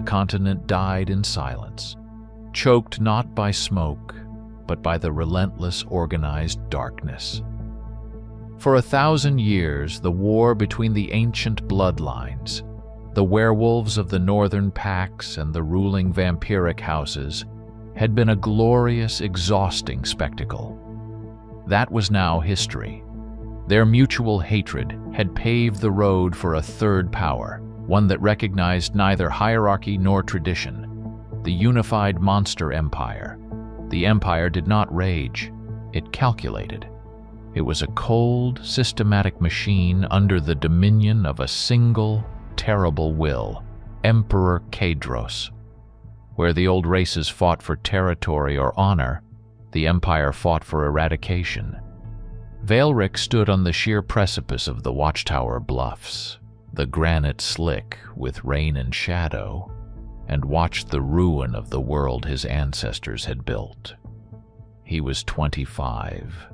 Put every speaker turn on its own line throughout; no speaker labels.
the continent died in silence, choked not by smoke, but by the relentless organized darkness. For 1,000 years, the war between the ancient bloodlines, the werewolves of the northern packs and the ruling vampiric houses, had been a glorious, exhausting spectacle. That was now history. Their mutual hatred had paved the road for a third power, one that recognized neither hierarchy nor tradition, the unified monster empire. The empire did not rage, it calculated. It was a cold, systematic machine under the dominion of a single, terrible will, Emperor Kadros. Where the old races fought for territory or honor, the empire fought for eradication. Vaelric stood on the sheer precipice of the watchtower bluffs, the granite slick with rain and shadow, and watched the ruin of the world his ancestors had built. He was 25,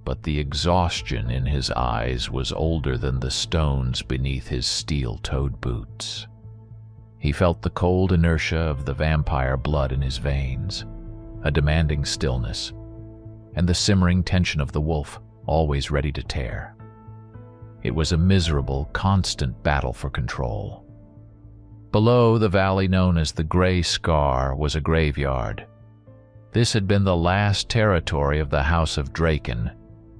but the exhaustion in his eyes was older than the stones beneath his steel-toed boots. He felt the cold inertia of the vampire blood in his veins, a demanding stillness, and the simmering tension of the wolf, always ready to tear. It was a miserable, constant battle for control. Below, the valley known as the Grey Scar was a graveyard. This had been the last territory of the House of Draken,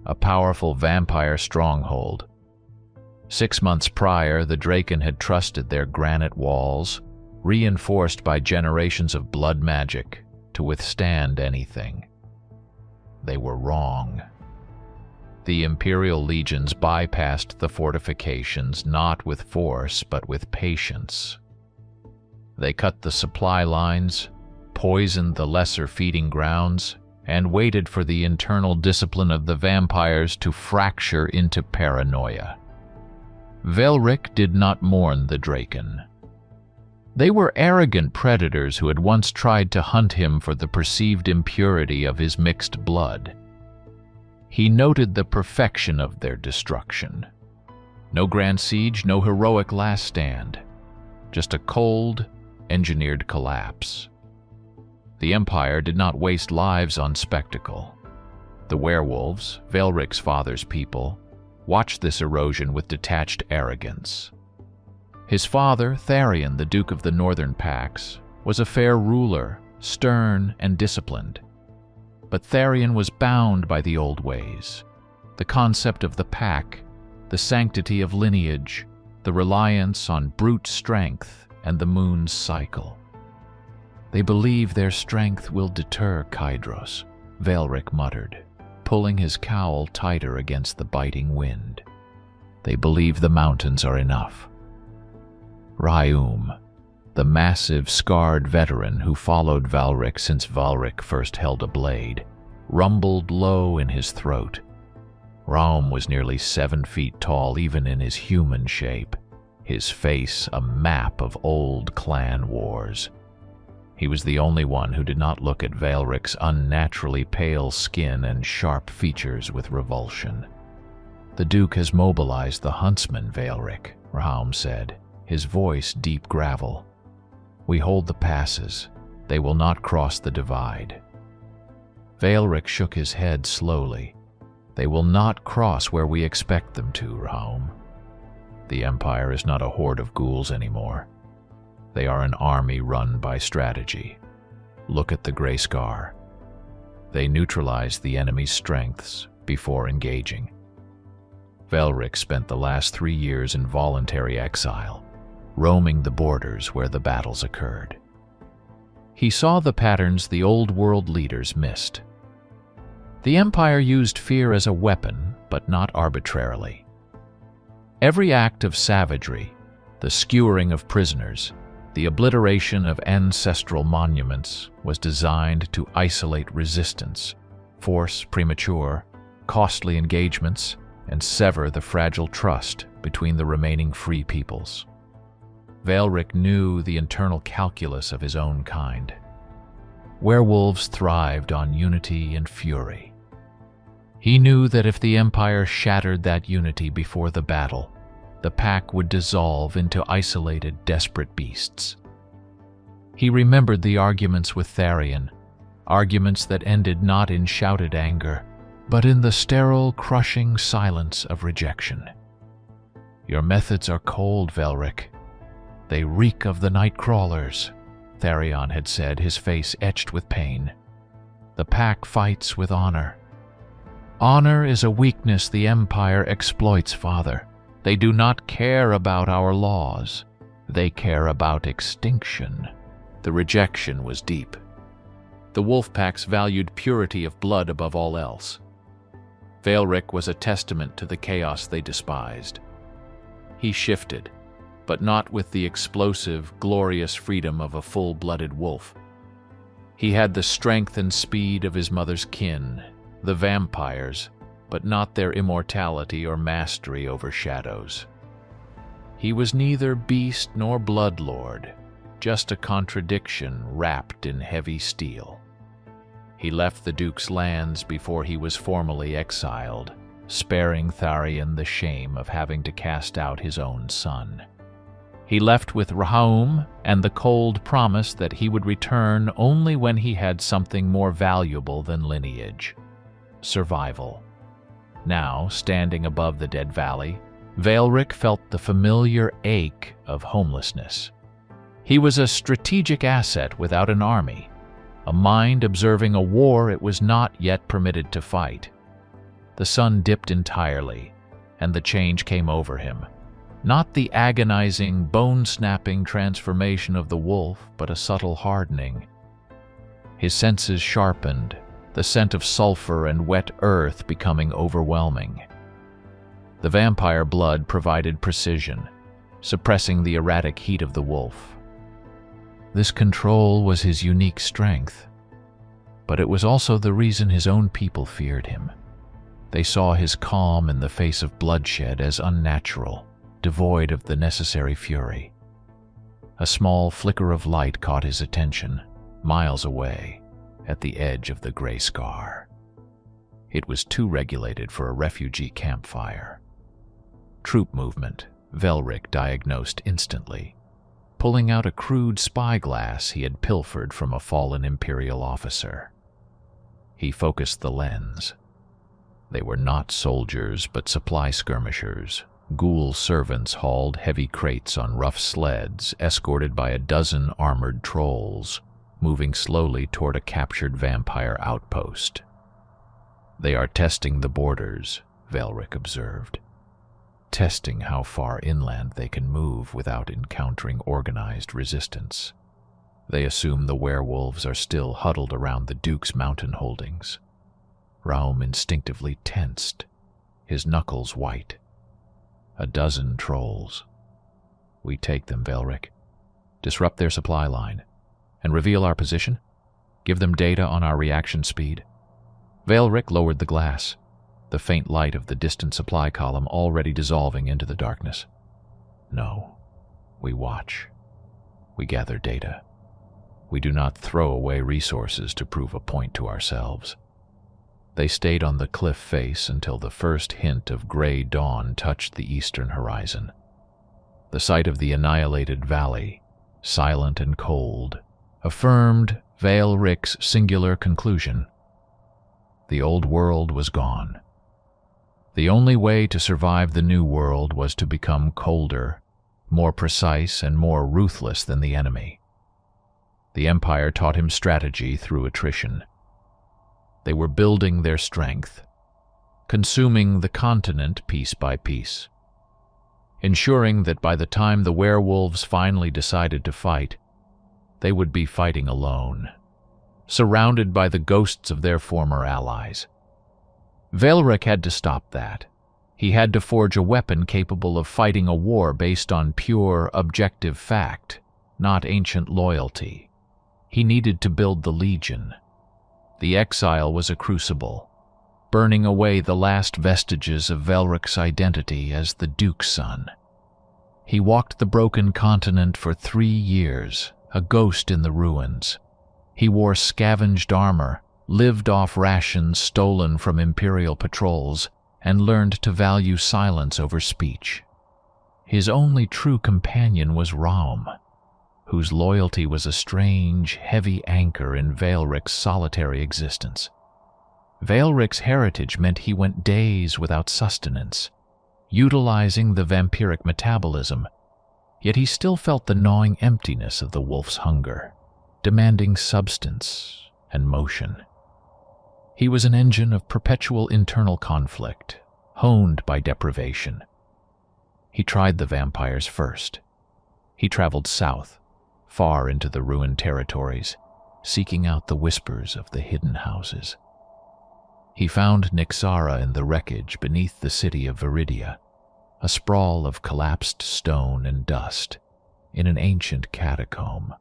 a powerful vampire stronghold. 6 months prior, the Draken had trusted their granite walls, reinforced by generations of blood magic, to withstand anything. They were wrong. The Imperial legions bypassed the fortifications not with force but with patience. They cut the supply lines, poisoned the lesser feeding grounds, and waited for the internal discipline of the vampires to fracture into paranoia. Vaelric did not mourn the Draken. They were arrogant predators who had once tried to hunt him for the perceived impurity of his mixed blood. He noted the perfection of their destruction. No grand siege, no heroic last stand. Just a cold, engineered collapse. The Empire did not waste lives on spectacle. The werewolves, Vaelric's father's people, watched this erosion with detached arrogance. His father, Tharion, the Duke of the Northern Packs, was a fair ruler, stern and disciplined. But Tharion was bound by the old ways, the concept of the pack, the sanctity of lineage, the reliance on brute strength and the moon's cycle. They believe their strength will deter Kadros, Vaelric muttered, pulling his cowl tighter against the biting wind. They believe the mountains are enough. Raum, the massive, scarred veteran who followed Vaelric since Vaelric first held a blade, rumbled low in his throat. Raum was nearly 7 feet tall even in his human shape, his face a map of old clan wars. He was the only one who did not look at Vaelric's unnaturally pale skin and sharp features with revulsion. "The Duke has mobilized the huntsmen, Vaelric," Raum said, his voice deep gravel. "We hold the passes. They will not cross the divide." Vaelric shook his head slowly. "They will not cross where we expect them to, Raum. The Empire is not a horde of ghouls anymore. They are an army run by strategy. Look at the Grey Scar. They neutralized the enemy's strengths before engaging." Vaelric spent the last 3 years in voluntary exile, roaming the borders where the battles occurred. He saw the patterns the old world leaders missed. The Empire used fear as a weapon, but not arbitrarily. Every act of savagery, the skewering of prisoners, the obliteration of ancestral monuments, was designed to isolate resistance, force premature, costly engagements, and sever the fragile trust between the remaining free peoples. Vaelric knew the internal calculus of his own kind. Werewolves thrived on unity and fury. He knew that if the Empire shattered that unity before the battle, the pack would dissolve into isolated, desperate beasts, He remembered the arguments with Tharion, arguments that ended not in shouted anger, but in the sterile, crushing silence of rejection. "Your methods are cold, Velric. They reek of the night crawlers," Tharion had said, his face etched with pain. "The pack fights with honor. Honor is a weakness the Empire exploits, Father. They do not care about our laws. They care about extinction." The rejection was deep. The wolf packs valued purity of blood above all else. Velric was a testament to the chaos they despised. He shifted, but not with the explosive, glorious freedom of a full-blooded wolf. He had the strength and speed of his mother's kin, the vampires, but not their immortality or mastery over shadows. He was neither beast nor bloodlord, just a contradiction wrapped in heavy steel. He left the Duke's lands before he was formally exiled, sparing Tharion the shame of having to cast out his own son. He left with Rahaum and the cold promise that he would return only when he had something more valuable than lineage: survival. Now, standing above the dead valley, Velric felt the familiar ache of homelessness. He was a strategic asset without an army, a mind observing a war it was not yet permitted to fight. The sun dipped entirely, and the change came over him. Not the agonizing, bone-snapping transformation of the wolf, but a subtle hardening. His senses sharpened, the scent of sulfur and wet earth becoming overwhelming. The vampire blood provided precision, suppressing the erratic heat of the wolf. This control was his unique strength, but it was also the reason his own people feared him. They saw his calm in the face of bloodshed as unnatural, devoid of the necessary fury. A small flicker of light caught his attention, miles away, at the edge of the gray scar. It was too regulated for a refugee campfire. Troop movement, Velric diagnosed instantly, pulling out a crude spyglass he had pilfered from a fallen Imperial officer. He focused the lens. They were not soldiers, but supply skirmishers. Ghoul servants hauled heavy crates on rough sleds, escorted by a dozen armored trolls, moving slowly toward a captured vampire outpost. "They are testing the borders," Velric observed. "Testing how far inland they can move without encountering organized resistance. They assume the werewolves are still huddled around the Duke's mountain holdings." Raum instinctively tensed, his knuckles white. A dozen trolls. "We take them, Velric. Disrupt their supply line, and reveal our position. Give them data on our reaction speed." Velric lowered the glass, the faint light of the distant supply column already dissolving into the darkness. "No, we watch. We gather data. We do not throw away resources to prove a point to ourselves." They stayed on the cliff face until the first hint of gray dawn touched the eastern horizon. The sight of the annihilated valley, silent and cold, affirmed Velric's singular conclusion. The old world was gone. The only way to survive the new world was to become colder, more precise and more ruthless than the enemy. The Empire taught him strategy through attrition. They were building their strength, consuming the continent piece by piece, ensuring that by the time the werewolves finally decided to fight, they would be fighting alone, surrounded by the ghosts of their former allies. Velric had to stop that. He had to forge a weapon capable of fighting a war based on pure, objective fact, not ancient loyalty. He needed to build the Legion. The exile was a crucible, burning away the last vestiges of Velric's identity as the Duke's son. He walked the broken continent for 3 years, a ghost in the ruins. He wore scavenged armor, lived off rations stolen from Imperial patrols, and learned to value silence over speech. His only true companion was Raum, whose loyalty was a strange, heavy anchor in Veilric's solitary existence. Veilric's heritage meant he went days without sustenance, utilizing the vampiric metabolism, yet he still felt the gnawing emptiness of the wolf's hunger, demanding substance and motion. He was an engine of perpetual internal conflict, honed by deprivation. He tried the vampires first. He traveled south, far into the ruined territories, seeking out the whispers of the hidden houses. He found Nyxara in the wreckage beneath the city of Viridia, a sprawl of collapsed stone and dust in an ancient catacomb.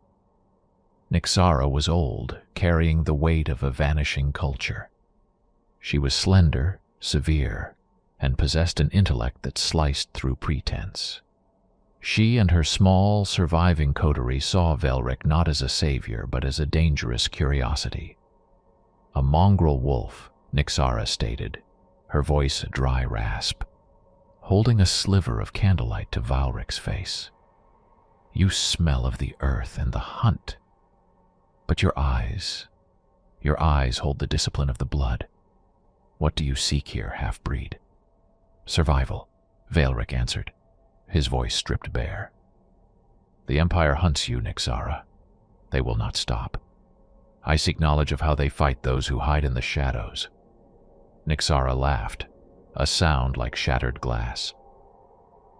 Nyxara was old, carrying the weight of a vanishing culture. She was slender, severe, and possessed an intellect that sliced through pretense. She and her small, surviving coterie saw Veilric not as a savior, but as a dangerous curiosity. A mongrel wolf, Nyxara stated, her voice a dry rasp, holding a sliver of candlelight to Veilric's face. You smell of the earth and the hunt, but your eyes hold the discipline of the blood. What do you seek here, half-breed? Survival, Veilric answered, his voice stripped bare. The Empire hunts you, Nyxara. They will not stop. I seek knowledge of how they fight those who hide in the shadows. Nyxara laughed, a sound like shattered glass.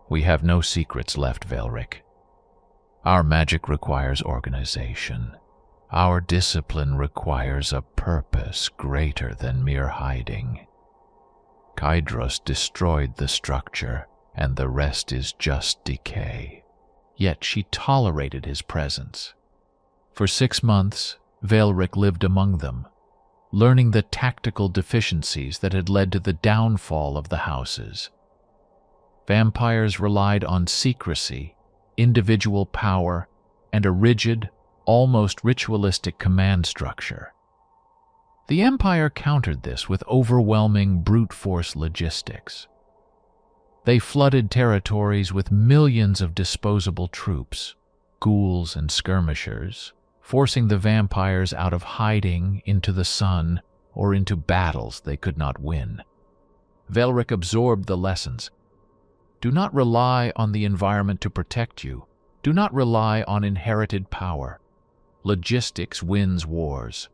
We have no secrets left, Veilric. Our magic requires organization. Our discipline requires a purpose greater than mere hiding. Kydros destroyed the structure, and the rest is just decay. Yet she tolerated his presence. For 6 months, Veilric lived among them, learning the tactical deficiencies that had led to the downfall of the houses. Vampires relied on secrecy, individual power, and a rigid, almost ritualistic command structure. The Empire countered this with overwhelming brute force logistics. They flooded territories with millions of disposable troops, ghouls and skirmishers, forcing the vampires out of hiding into the sun or into battles they could not win. Veilric absorbed the lessons. Do not rely on the environment to protect you. Do not rely on inherited power. Logistics wins wars.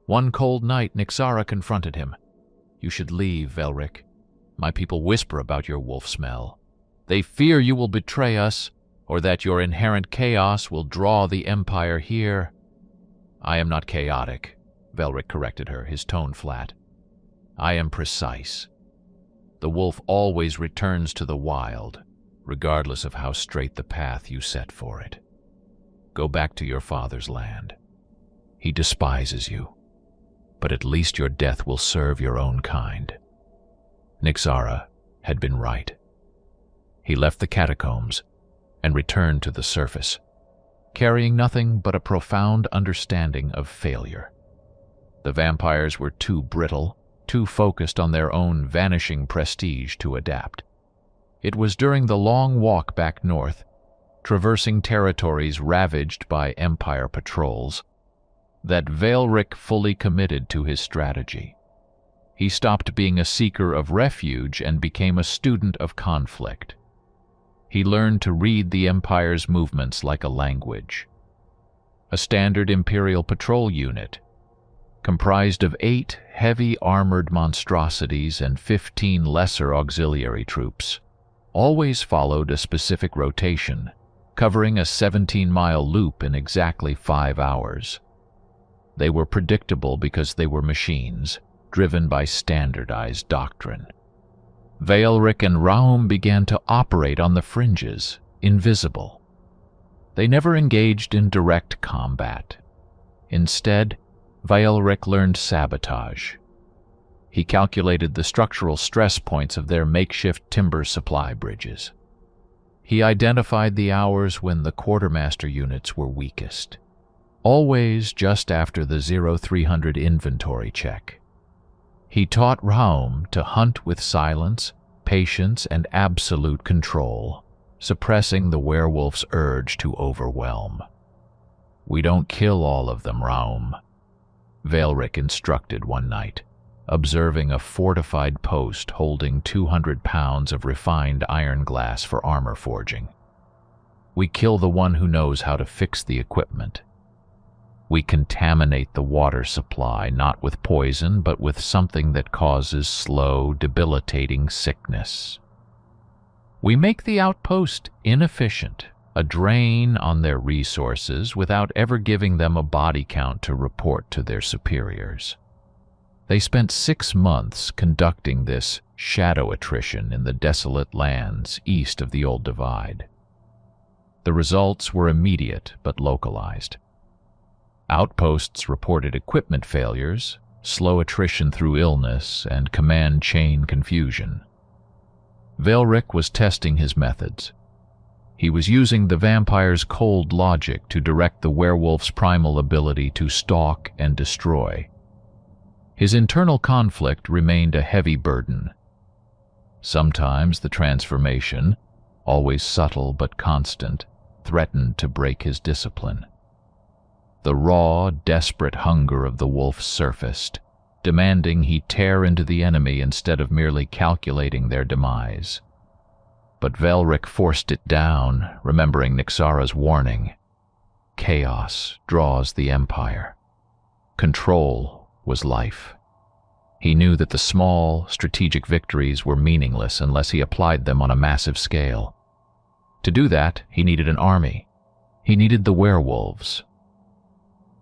One cold night, Nyxara confronted him. You should leave, Veilric. My people whisper about your wolf smell. They fear you will betray us, or that your inherent chaos will draw the Empire here. I am not chaotic, Veilric corrected her, his tone flat. I am precise. The wolf always returns to the wild, regardless of how straight the path you set for it. Go back to your father's land. He despises you, but at least your death will serve your own kind. Nyxara had been right. He left the catacombs and returned to the surface, carrying nothing but a profound understanding of failure. The vampires were too brittle, too focused on their own vanishing prestige to adapt. It was during the long walk back north, traversing territories ravaged by Empire patrols, that Veilric fully committed to his strategy. He stopped being a seeker of refuge and became a student of conflict. He learned to read the Empire's movements like a language. A standard Imperial patrol unit, comprised of 8 heavy armored monstrosities and 15 lesser auxiliary troops, always followed a specific rotation, covering a 17-mile loop in exactly 5 hours. They were predictable because they were machines, driven by standardized doctrine. Veilric and Raum began to operate on the fringes, invisible. They never engaged in direct combat. Instead, Veilric learned sabotage. He calculated the structural stress points of their makeshift timber supply bridges. He identified the hours when the quartermaster units were weakest, always just after the 0300 inventory check. He taught Raum to hunt with silence, patience, and absolute control, suppressing the werewolf's urge to overwhelm. "We don't kill all of them, Raum," Velric instructed one night, observing a fortified post holding 200 pounds of refined iron glass for armor forging. "We kill the one who knows how to fix the equipment. We contaminate the water supply, not with poison, but with something that causes slow, debilitating sickness. We make the outpost inefficient, a drain on their resources without ever giving them a body count to report to their superiors." They spent 6 months conducting this shadow attrition in the desolate lands east of the Old Divide. The results were immediate but localized. Outposts reported equipment failures, slow attrition through illness, and command chain confusion. Velric was testing his methods. He was using the vampire's cold logic to direct the werewolf's primal ability to stalk and destroy. His internal conflict remained a heavy burden. Sometimes the transformation, always subtle but constant, threatened to break his discipline. The raw, desperate hunger of the wolf surfaced, demanding he tear into the enemy instead of merely calculating their demise. But Velric forced it down, remembering Nyxara's warning. Chaos draws the Empire. Control was life. He knew that the small, strategic victories were meaningless unless he applied them on a massive scale. To do that, he needed an army. He needed the werewolves.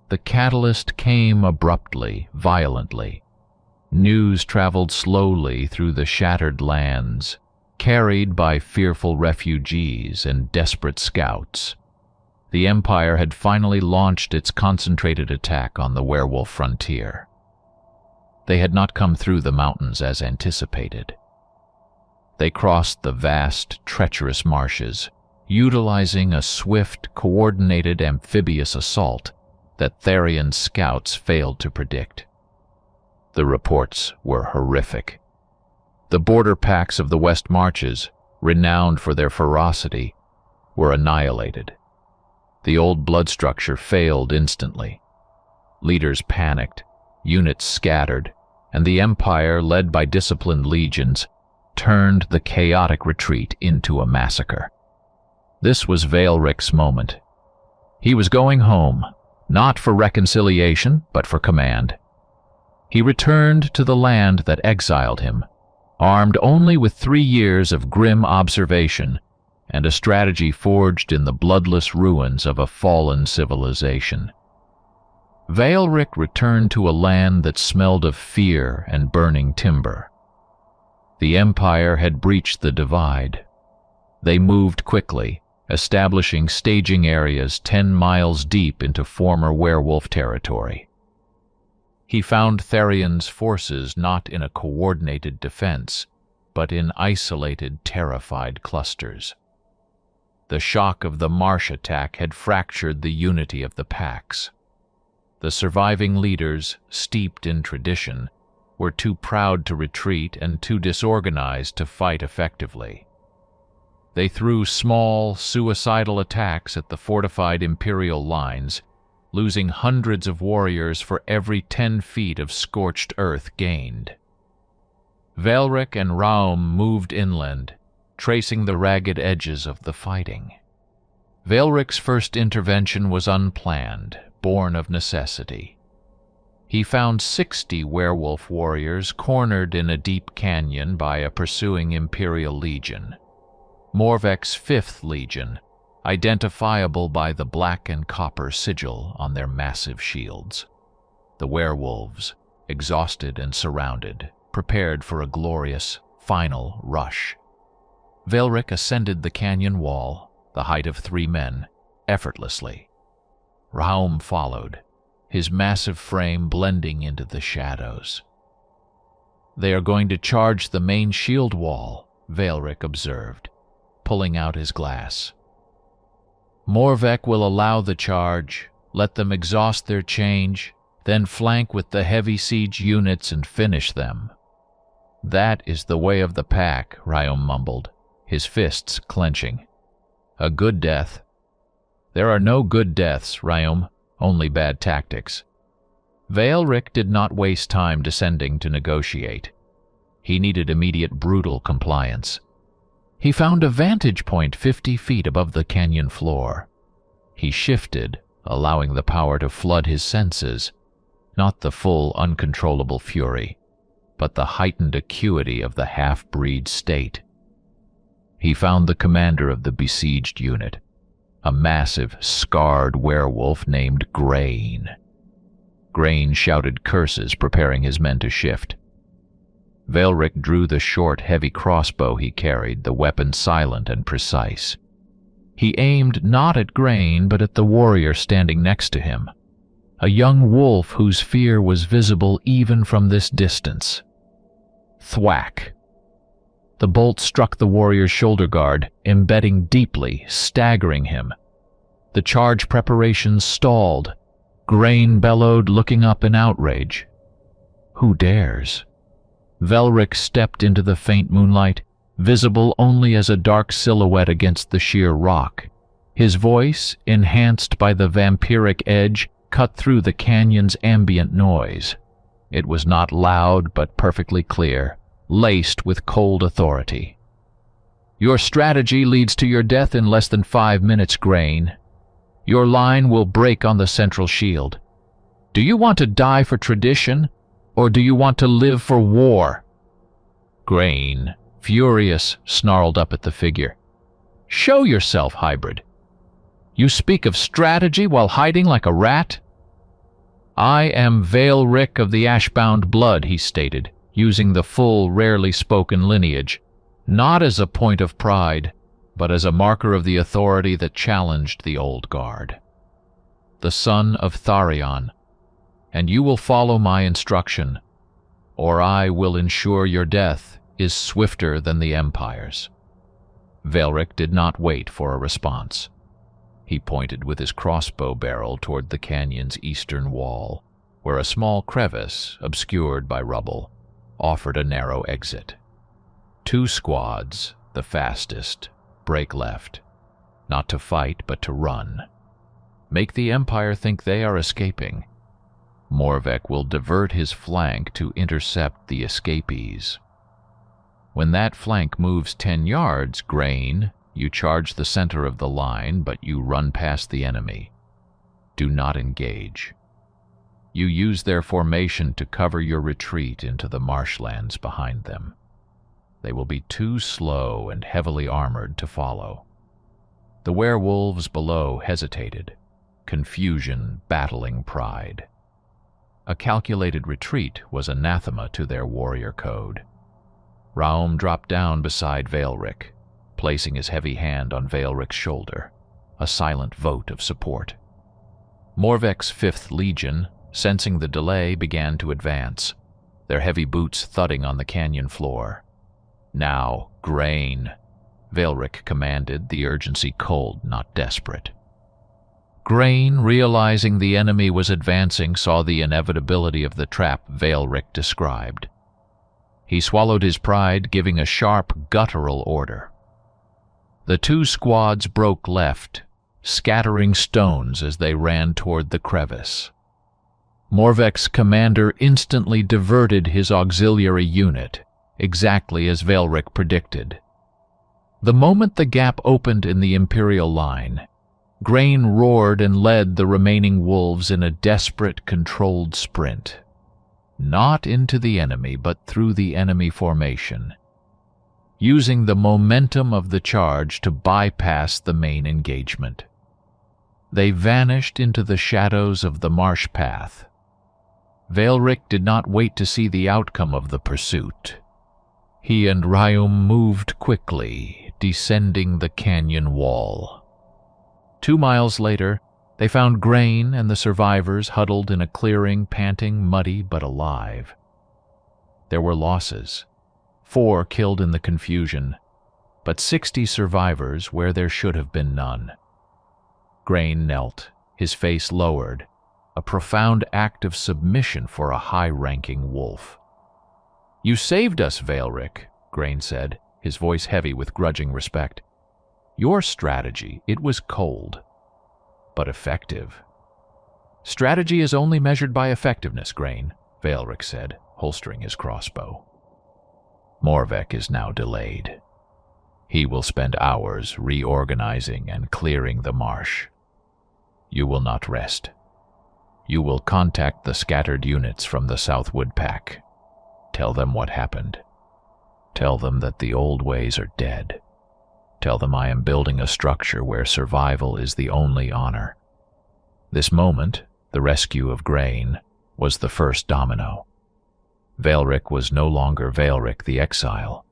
The catalyst came abruptly, violently. News traveled slowly through the shattered lands, carried by fearful refugees and desperate scouts. The Empire had finally launched its concentrated attack on the werewolf frontier. They had not come through the mountains as anticipated. They crossed the vast, treacherous marshes, utilizing a swift, coordinated amphibious assault that Therian scouts failed to predict. The reports were horrific. The border packs of the West Marches, renowned for their ferocity, were annihilated. The old blood structure failed instantly. Leaders panicked, units scattered, and the Empire, led by disciplined legions, turned the chaotic retreat into a massacre. This was Velric's moment. He was going home, not for reconciliation, but for command. He returned to the land that exiled him, armed only with 3 years of grim observation and a strategy forged in the bloodless ruins of a fallen civilization. Velric returned to a land that smelled of fear and burning timber. The Empire had breached the divide. They moved quickly, establishing staging areas 10 miles deep into former werewolf territory. He found Therian's forces not in a coordinated defense, but in isolated, terrified clusters. The shock of the Marsh attack had fractured the unity of the packs. The surviving leaders, steeped in tradition, were too proud to retreat and too disorganized to fight effectively. They threw small, suicidal attacks at the fortified Imperial lines, losing hundreds of warriors for every 10 feet of scorched earth gained. Velric and Raum moved inland, tracing the ragged edges of the fighting. Velric's first intervention was unplanned, born of necessity. He found 60 werewolf warriors cornered in a deep canyon by a pursuing Imperial Legion. Morvek's 5th Legion, identifiable by the black and copper sigil on their massive shields. The werewolves, exhausted and surrounded, prepared for a glorious, final rush. Velric ascended the canyon wall, the height of 3 men, effortlessly. Raum followed, his massive frame blending into the shadows. "They are going to charge the main shield wall," Velric observed, pulling out his glass. "Morvek will allow the charge, let them exhaust their change, then flank with the heavy siege units and finish them." "That is the way of the pack," Raum mumbled, his fists clenching. A good death. There are no good deaths, Ryom, only bad tactics. Veilric did not waste time descending to negotiate. He needed immediate brutal compliance. He found a vantage point 50 feet above the canyon floor. He shifted, allowing the power to flood his senses, not the full, uncontrollable fury, but the heightened acuity of the half-breed state. He found the commander of the besieged unit, a massive, scarred werewolf named Grain. Grain shouted curses, preparing his men to shift. Veilric drew the short, heavy crossbow he carried, the weapon silent and precise. He aimed not at Grain, but at the warrior standing next to him, a young wolf whose fear was visible even from this distance. Thwack! The bolt struck the warrior's shoulder guard, embedding deeply, staggering him. The charge preparations stalled. Grain bellowed, looking up in outrage. Who dares? Veilric stepped into the faint moonlight, visible only as a dark silhouette against the sheer rock. His voice, enhanced by the vampiric edge, cut through the canyon's ambient noise. It was not loud, but perfectly clear, laced with cold authority. Your strategy leads to your death in less than 5 minutes, Grain. Your line will break on the central shield. Do you want to die for tradition, or do you want to live for war? Grain, furious, snarled up at the figure. Show yourself, hybrid. You speak of strategy while hiding like a rat? I am Veilric of the Ashbound blood, he stated, using the full, rarely spoken lineage, not as a point of pride, but as a marker of the authority that challenged the old guard. The son of Tharion, and you will follow my instruction, or I will ensure your death is swifter than the Empire's. Veilric did not wait for a response. He pointed with his crossbow barrel toward the canyon's eastern wall, where a small crevice, obscured by rubble, offered a narrow exit. 2 squads, the fastest, break left, not to fight but to run. Make the Empire think they are escaping. Morvek will divert his flank to intercept the escapees. When that flank moves 10 yards, Grain, you charge the center of the line, but you run past the enemy. Do not engage. You use their formation to cover your retreat into the marshlands behind them. They will be too slow and heavily armored to follow. The werewolves below hesitated, confusion battling pride. A calculated retreat was anathema to their warrior code. Raum dropped down beside Veilric, placing his heavy hand on Veilric's shoulder, a silent vote of support. Morvek's 5th Legion, sensing the delay, began to advance, their heavy boots thudding on the canyon floor. Now, Grain, Veilric commanded, the urgency cold, not desperate. Grain, realizing the enemy was advancing, saw the inevitability of the trap Veilric described. He swallowed his pride, giving a sharp, guttural order. The 2 squads broke left, scattering stones as they ran toward the crevice. Morvek's commander instantly diverted his auxiliary unit, exactly as Veilric predicted. The moment the gap opened in the Imperial line, Grain roared and led the remaining wolves in a desperate, controlled sprint. Not into the enemy, but through the enemy formation, using the momentum of the charge to bypass the main engagement. They vanished into the shadows of the marsh path. Veilric did not wait to see the outcome of the pursuit. He and Ryum moved quickly, descending the canyon wall. 2 miles later, they found Grain and the survivors huddled in a clearing, panting, muddy, but alive. There were losses. 4 killed in the confusion, but 60 survivors where there should have been none. Grain knelt, his face lowered, a profound act of submission for a high-ranking wolf. "You saved us, Veilric," Grain said, his voice heavy with grudging respect. Your strategy, it was cold, but effective. Strategy is only measured by effectiveness, Grain, Veilric said, holstering his crossbow. Morvek is now delayed. He will spend hours reorganizing and clearing the marsh. You will not rest. You will contact the scattered units from the Southwood Pack. Tell them what happened. Tell them that the old ways are dead. Tell them I am building a structure where survival is the only honor. This moment, the rescue of Grain, was the first domino. Veilric was no longer Veilric the exile.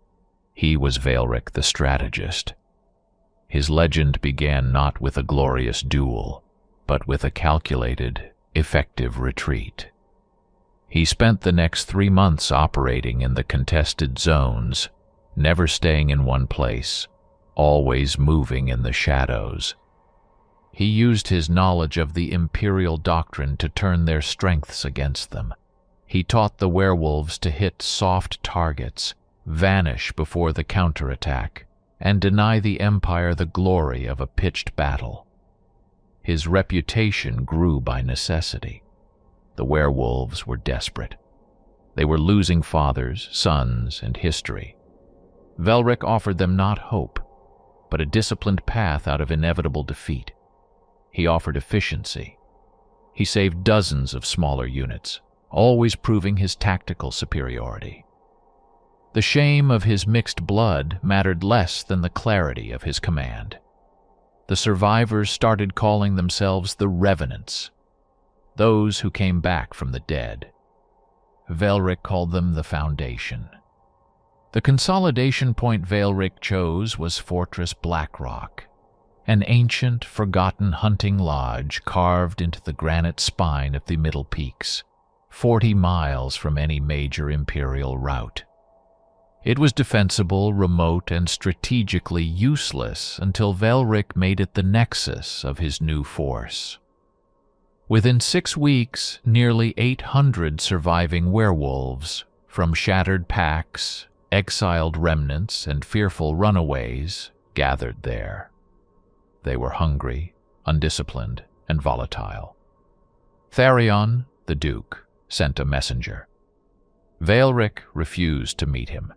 He was Veilric the strategist. His legend began not with a glorious duel, but with a calculated, effective retreat. He spent the next 3 months operating in the contested zones, never staying in one place, always moving in the shadows. He used his knowledge of the Imperial doctrine to turn their strengths against them. He taught the werewolves to hit soft targets, vanish before the counterattack, and deny the Empire the glory of a pitched battle. His reputation grew by necessity. The werewolves were desperate. They were losing fathers, sons, and history. Veilric offered them not hope, but a disciplined path out of inevitable defeat. He offered efficiency. He saved dozens of smaller units, always proving his tactical superiority. The shame of his mixed blood mattered less than the clarity of his command. The survivors started calling themselves the Revenants, those who came back from the dead. Veilric called them the Foundation. The consolidation point Veilric chose was Fortress Blackrock, an ancient, forgotten hunting lodge carved into the granite spine of the Middle Peaks, 40 miles from any major Imperial route. It was defensible, remote, and strategically useless until Veilric made it the nexus of his new force. Within 6 weeks, nearly 800 surviving werewolves, from shattered packs, exiled remnants, and fearful runaways, gathered there. They were hungry, undisciplined, and volatile. Tharion, the Duke, sent a messenger. Veilric refused to meet him.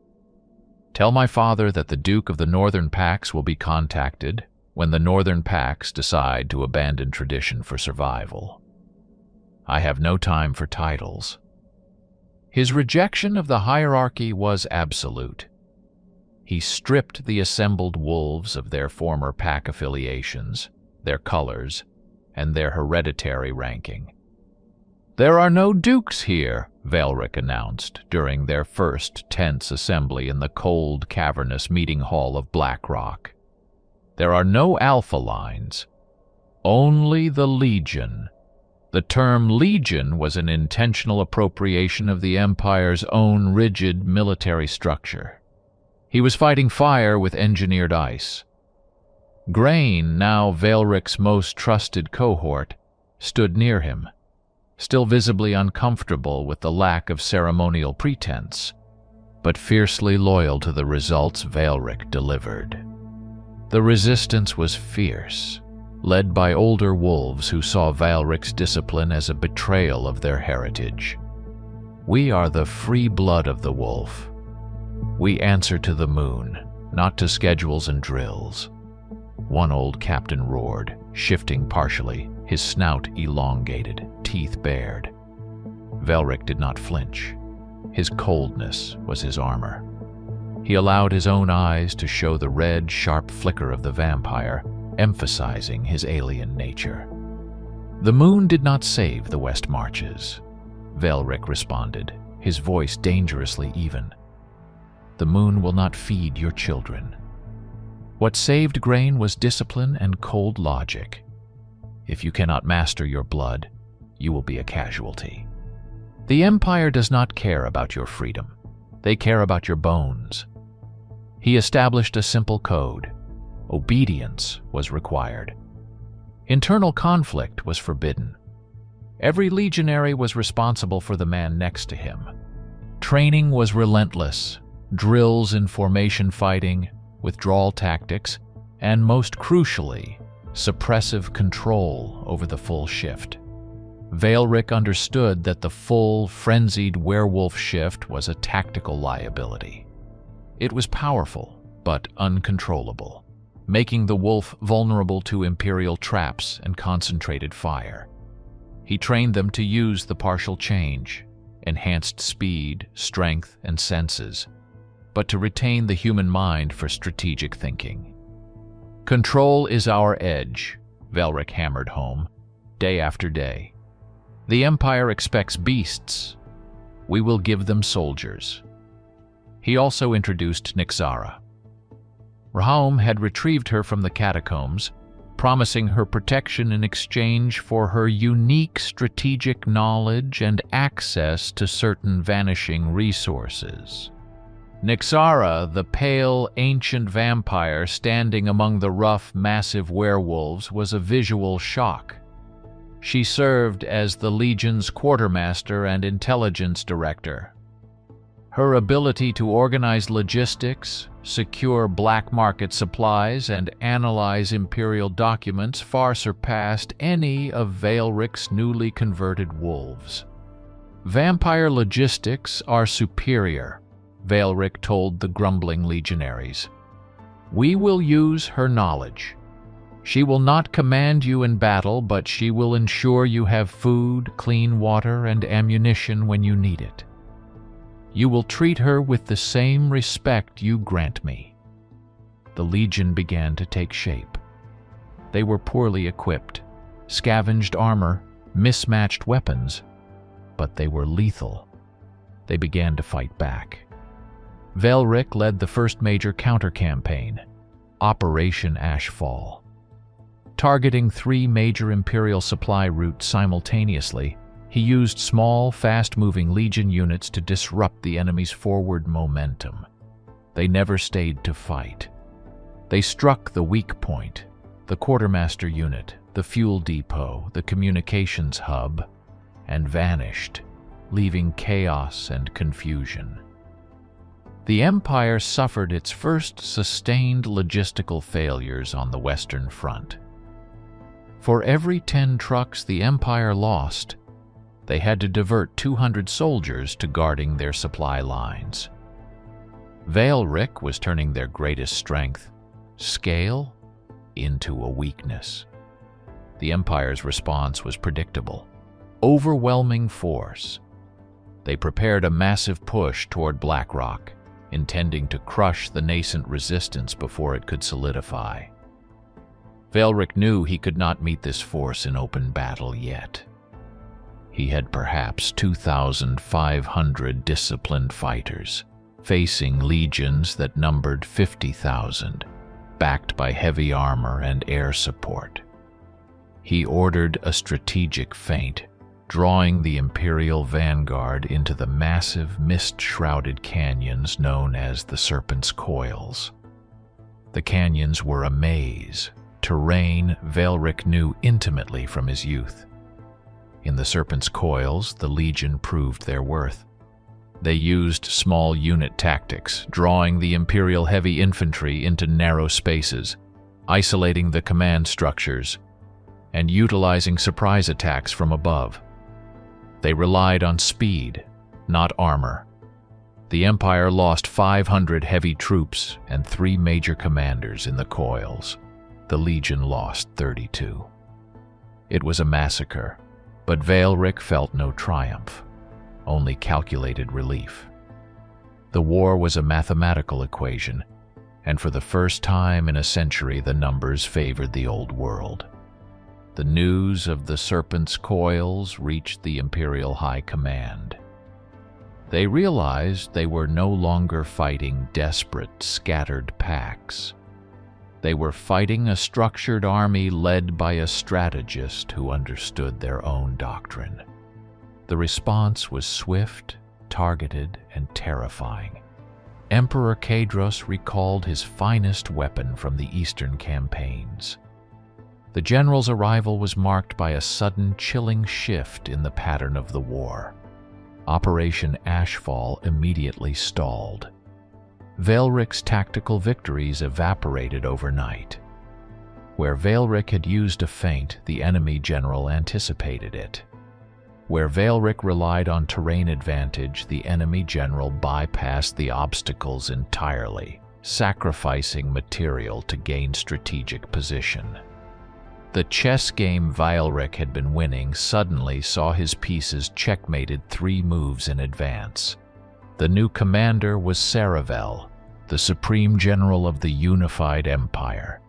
Tell my father that the Duke of the Northern Packs will be contacted when the Northern Packs decide to abandon tradition for survival. I have no time for titles. His rejection of the hierarchy was absolute. He stripped the assembled wolves of their former pack affiliations, their colors, and their hereditary ranking. There are no dukes here, Veilric announced during their first tense assembly in the cold, cavernous meeting hall of Blackrock. There are no alpha lines, only the Legion. The term Legion was an intentional appropriation of the Empire's own rigid military structure. He was fighting fire with engineered ice. Grain, now Veilric's most trusted cohort, stood near him, still visibly uncomfortable with the lack of ceremonial pretense, but fiercely loyal to the results Veilric delivered. The resistance was fierce, led by older wolves who saw Veilric's discipline as a betrayal of their heritage. We are the free blood of the wolf. We answer to the moon, not to schedules and drills. One old captain roared, shifting partially, his snout elongated, teeth bared. Veilric did not flinch. His coldness was his armor. He allowed his own eyes to show the red, sharp flicker of the vampire, emphasizing his alien nature. The moon did not save the West Marches, Veilric responded, his voice dangerously even. The moon will not feed your children. What saved Grain was discipline and cold logic. If you cannot master your blood, you will be a casualty. The Empire does not care about your freedom. They care about your bones. He established a simple code. Obedience was required. Internal conflict was forbidden. Every legionary was responsible for the man next to him. Training was relentless. Drills in formation fighting, withdrawal tactics, and most crucially, suppressive control over the full shift. Veilric understood that the full, frenzied werewolf shift was a tactical liability. It was powerful, but uncontrollable, making the wolf vulnerable to Imperial traps and concentrated fire. He trained them to use the partial change, enhanced speed, strength, and senses, but to retain the human mind for strategic thinking. Control is our edge, Veilric hammered home, day after day. The Empire expects beasts. We will give them soldiers. He also introduced Nyxara. Raum had retrieved her from the catacombs, promising her protection in exchange for her unique strategic knowledge and access to certain vanishing resources. Nyxara, the pale, ancient vampire standing among the rough, massive werewolves, was a visual shock. She served as the Legion's quartermaster and intelligence director. Her ability to organize logistics, secure black market supplies, and analyze Imperial documents far surpassed any of Veilric's newly converted wolves. Vampire logistics are superior, Veilric told the grumbling legionaries. We will use her knowledge. She will not command you in battle, but she will ensure you have food, clean water, and ammunition when you need it. You will treat her with the same respect you grant me. The Legion began to take shape. They were poorly equipped, scavenged armor, mismatched weapons, but they were lethal. They began to fight back. Veilric led the first major counter-campaign, Operation Ashfall. Targeting 3 major Imperial supply routes simultaneously, he used small, fast-moving Legion units to disrupt the enemy's forward momentum. They never stayed to fight. They struck the weak point, the quartermaster unit, the fuel depot, the communications hub, and vanished, leaving chaos and confusion. The Empire suffered its first sustained logistical failures on the Western Front. For every 10 trucks the Empire lost, they had to divert 200 soldiers to guarding their supply lines. Veilric was turning their greatest strength, scale, into a weakness. The Empire's response was predictable. Overwhelming force. They prepared a massive push toward Blackrock, intending to crush the nascent resistance before it could solidify. Veilric knew he could not meet this force in open battle yet. He had perhaps 2,500 disciplined fighters, facing legions that numbered 50,000, backed by heavy armor and air support. He ordered a strategic feint, drawing the Imperial vanguard into the massive, mist-shrouded canyons known as the Serpent's Coils. The canyons were a maze, terrain Veilric knew intimately from his youth. In the Serpent's Coils, the Legion proved their worth. They used small unit tactics, drawing the Imperial heavy infantry into narrow spaces, isolating the command structures, and utilizing surprise attacks from above. They relied on speed, not armor. The Empire lost 500 heavy troops and 3 major commanders in the Coils. The Legion lost 32. It was a massacre, but Veilric felt no triumph, only calculated relief. The war was a mathematical equation, and for the first time in a century the numbers favored the old world. The news of the Serpent's Coils reached the Imperial High Command. They realized they were no longer fighting desperate, scattered packs. They were fighting a structured army led by a strategist who understood their own doctrine. The response was swift, targeted, and terrifying. Emperor Kadros recalled his finest weapon from the Eastern campaigns. The general's arrival was marked by a sudden, chilling shift in the pattern of the war. Operation Ashfall immediately stalled. Veilric's tactical victories evaporated overnight. Where Veilric had used a feint, the enemy general anticipated it. Where Veilric relied on terrain advantage, the enemy general bypassed the obstacles entirely, sacrificing material to gain strategic position. The chess game Veilric had been winning suddenly saw his pieces checkmated 3 moves in advance. The new commander was Saravel, the supreme general of the unified empire.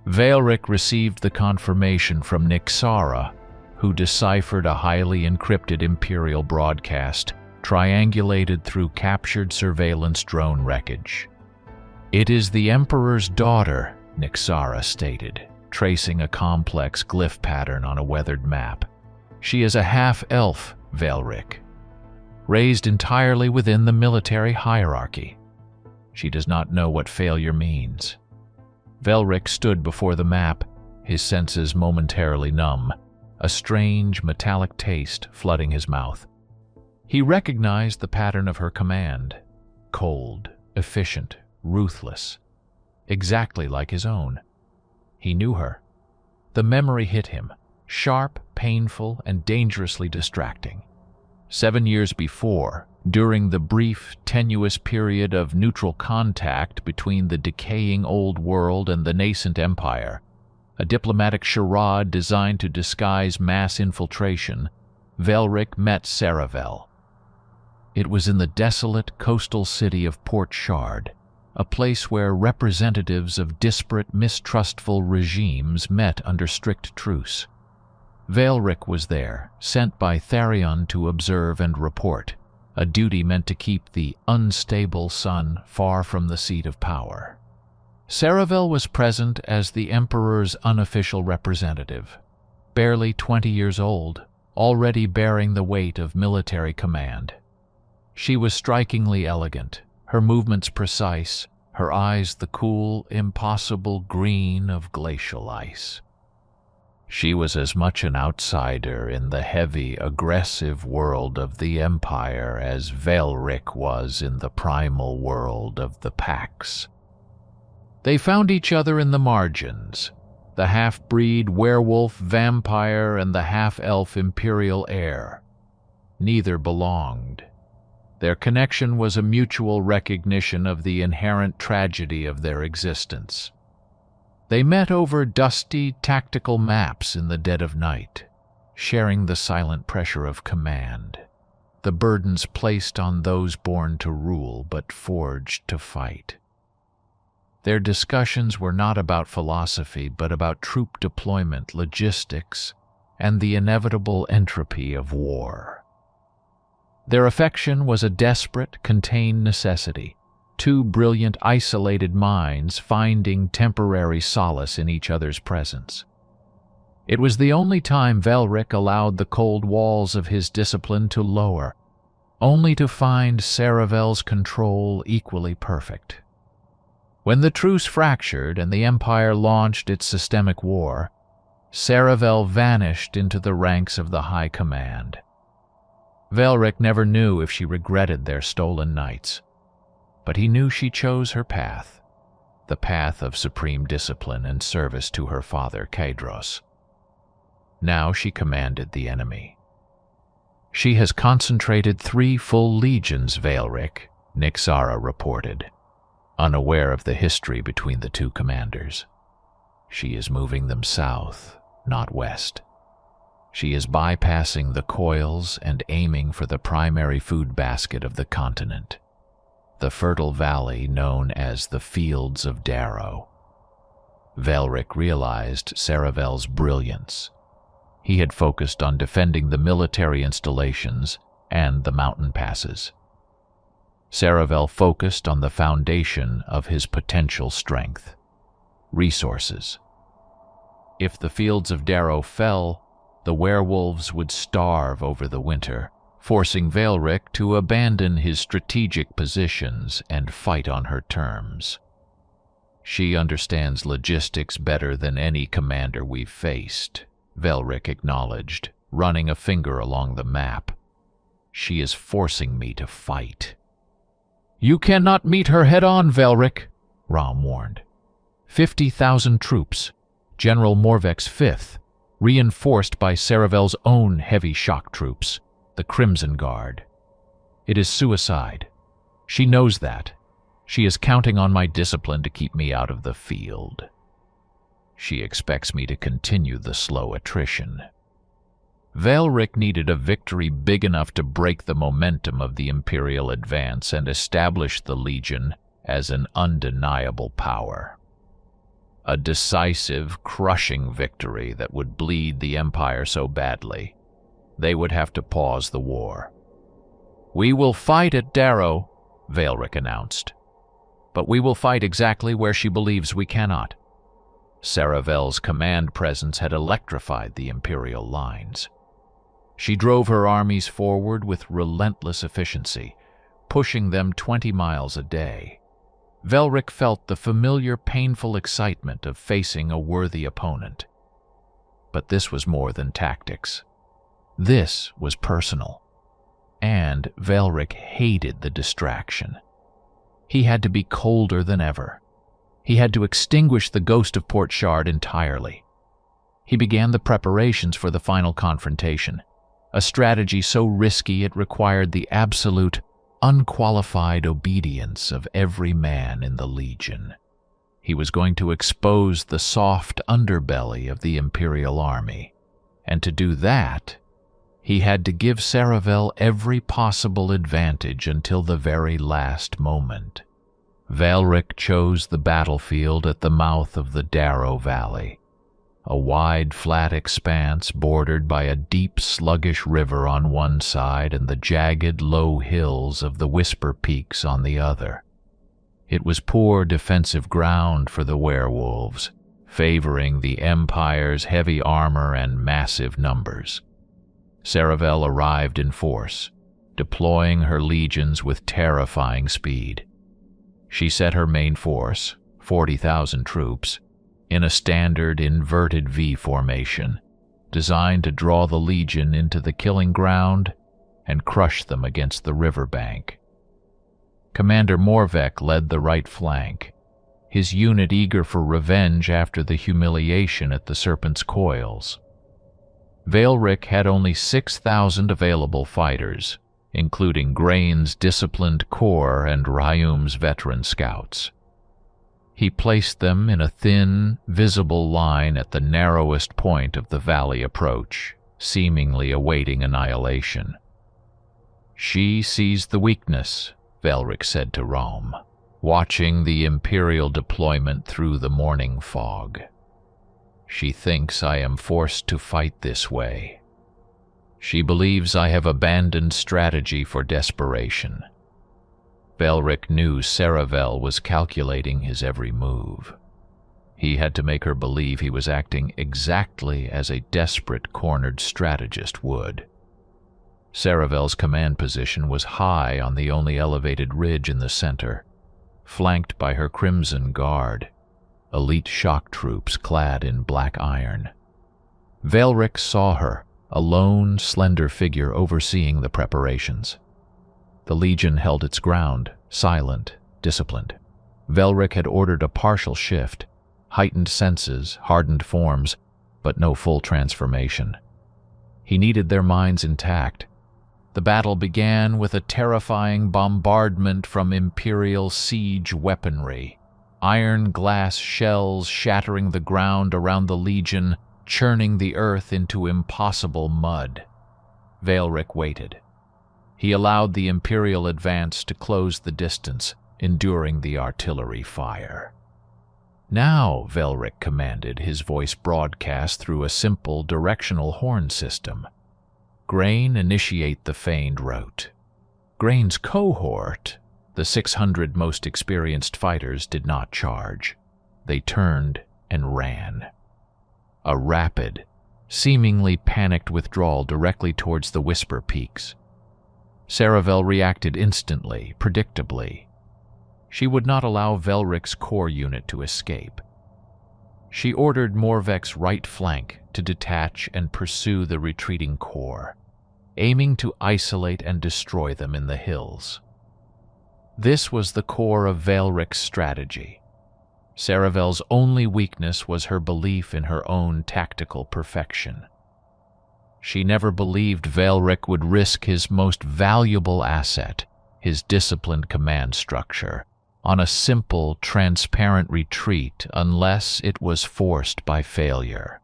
Veilric received the confirmation from Nyxara, who deciphered a highly encrypted Imperial broadcast, triangulated through captured surveillance drone wreckage. "It is the Emperor's daughter," Nyxara stated, tracing a complex glyph pattern on a weathered map. "She is a half-elf, Veilric, raised entirely within the military hierarchy. She does not know what failure means." Veilric stood before the map, his senses momentarily numb, a strange metallic taste flooding his mouth. He recognized the pattern of her command: cold, efficient, ruthless, exactly like his own. He knew her. The memory hit him, sharp, painful, and dangerously distracting. 7 years before, during the brief, tenuous period of neutral contact between the decaying old world and the nascent empire, a diplomatic charade designed to disguise mass infiltration, Veilric met Saravel. It was in the desolate coastal city of Port Shard, a place where representatives of disparate, mistrustful regimes met under strict truce. Veilric was there, sent by Tharion to observe and report, a duty meant to keep the unstable sun far from the seat of power. Saravel was present as the Emperor's unofficial representative, barely 20 years old, already bearing the weight of military command. She was strikingly elegant, her movements precise, her eyes the cool, impossible green of glacial ice. She was as much an outsider in the heavy, aggressive world of the Empire as Veilric was in the primal world of the Pax. They found each other in the margins, the half-breed werewolf vampire and the half-elf imperial heir. Neither belonged. Their connection was a mutual recognition of the inherent tragedy of their existence. They met over dusty, tactical maps in the dead of night, sharing the silent pressure of command, the burdens placed on those born to rule but forged to fight. Their discussions were not about philosophy, but about troop deployment, logistics, and the inevitable entropy of war. Their affection was a desperate, contained necessity, 2 brilliant, isolated minds finding temporary solace in each other's presence. It was the only time Veilric allowed the cold walls of his discipline to lower, only to find Saravel's control equally perfect. When the truce fractured and the Empire launched its systemic war, Saravel vanished into the ranks of the High Command. Veilric never knew if she regretted their stolen nights, but he knew she chose her path, the path of supreme discipline and service to her father, Kaedros. Now she commanded the enemy. "She has concentrated 3 full legions, Veilric," Nyxara reported, unaware of the history between the 2 commanders. "She is moving them south, not west. She is bypassing the coils and aiming for the primary food basket of the continent, the fertile valley known as the Fields of Darrow." Veilric realized Saravel's brilliance. He had focused on defending the military installations and the mountain passes. Saravel focused on the foundation of his potential strength: resources. If the Fields of Darrow fell, the werewolves would starve over the winter, forcing Veilric to abandon his strategic positions and fight on her terms. "She understands logistics better than any commander we've faced," Veilric acknowledged, running a finger along the map. "She is forcing me to fight." "You cannot meet her head-on, Veilric," Rom warned. 50,000 troops, General Morvek's 5th, reinforced by Saravel's own heavy shock troops, the Crimson Guard. It is suicide. She knows that. She is counting on my discipline to keep me out of the field. She expects me to continue the slow attrition. Velric needed a victory big enough to break the momentum of the Imperial advance and establish the Legion as an undeniable power. A decisive, crushing victory that would bleed the Empire so badly, they would have to pause the war. "We will fight at Darrow," Velric announced. "But we will fight exactly where she believes we cannot." Saravel's command presence had electrified the Imperial lines. She drove her armies forward with relentless efficiency, pushing them 20 miles a day. Velric felt the familiar, painful excitement of facing a worthy opponent. But this was more than tactics. This was personal. And Velric hated the distraction. He had to be colder than ever. He had to extinguish the ghost of Port Shard entirely. He began the preparations for the final confrontation, a strategy so risky it required the absolute, unqualified obedience of every man in the Legion. He was going to expose the soft underbelly of the Imperial army, and to do that, he had to give Saravel every possible advantage until the very last moment. Velric chose the battlefield at the mouth of the Darrow Valley, a wide, flat expanse bordered by a deep, sluggish river on one side and the jagged, low hills of the Whisper Peaks on the other. It was poor defensive ground for the Werewolves, favoring the Empire's heavy armor and massive numbers. Saravel arrived in force, deploying her legions with terrifying speed. She set her main force, 40,000 troops, in a standard inverted V formation, designed to draw the Legion into the killing ground and crush them against the riverbank. Commander Morvek led the right flank, his unit eager for revenge after the humiliation at the Serpent's Coils. Velric had only 6,000 available fighters, including Grain's disciplined corps and Ryum's veteran scouts. He placed them in a thin, visible line at the narrowest point of the valley approach, seemingly awaiting annihilation. "She sees the weakness," Velric said to Rome, watching the Imperial deployment through the morning fog. "She thinks I am forced to fight this way. She believes I have abandoned strategy for desperation." Velric knew Saravel was calculating his every move. He had to make her believe he was acting exactly as a desperate, cornered strategist would. Saravel's command position was high on the only elevated ridge in the center, flanked by her Crimson Guard, elite shock troops clad in black iron. Velric saw her, a lone, slender figure overseeing the preparations. The Legion held its ground, silent, disciplined. Velric had ordered a partial shift, heightened senses, hardened forms, but no full transformation. He needed their minds intact. The battle began with a terrifying bombardment from Imperial siege weaponry, iron glass shells shattering the ground around the Legion, churning the earth into impossible mud. Velric waited. He allowed the Imperial advance to close the distance, enduring the artillery fire. "Now," Velric commanded, his voice broadcast through a simple directional horn system. "Grain, initiate the feigned rout." Grain's cohort, the 600 most experienced fighters, did not charge. They turned and ran. A rapid, seemingly panicked withdrawal directly towards the Whisper Peaks. Saravel reacted instantly, predictably. She would not allow Velric's core unit to escape. She ordered Morvek's right flank to detach and pursue the retreating corps, aiming to isolate and destroy them in the hills. This was the core of Velric's strategy. Saravel's only weakness was her belief in her own tactical perfection. She never believed Velric would risk his most valuable asset, his disciplined command structure, on a simple, transparent retreat unless it was forced by failure.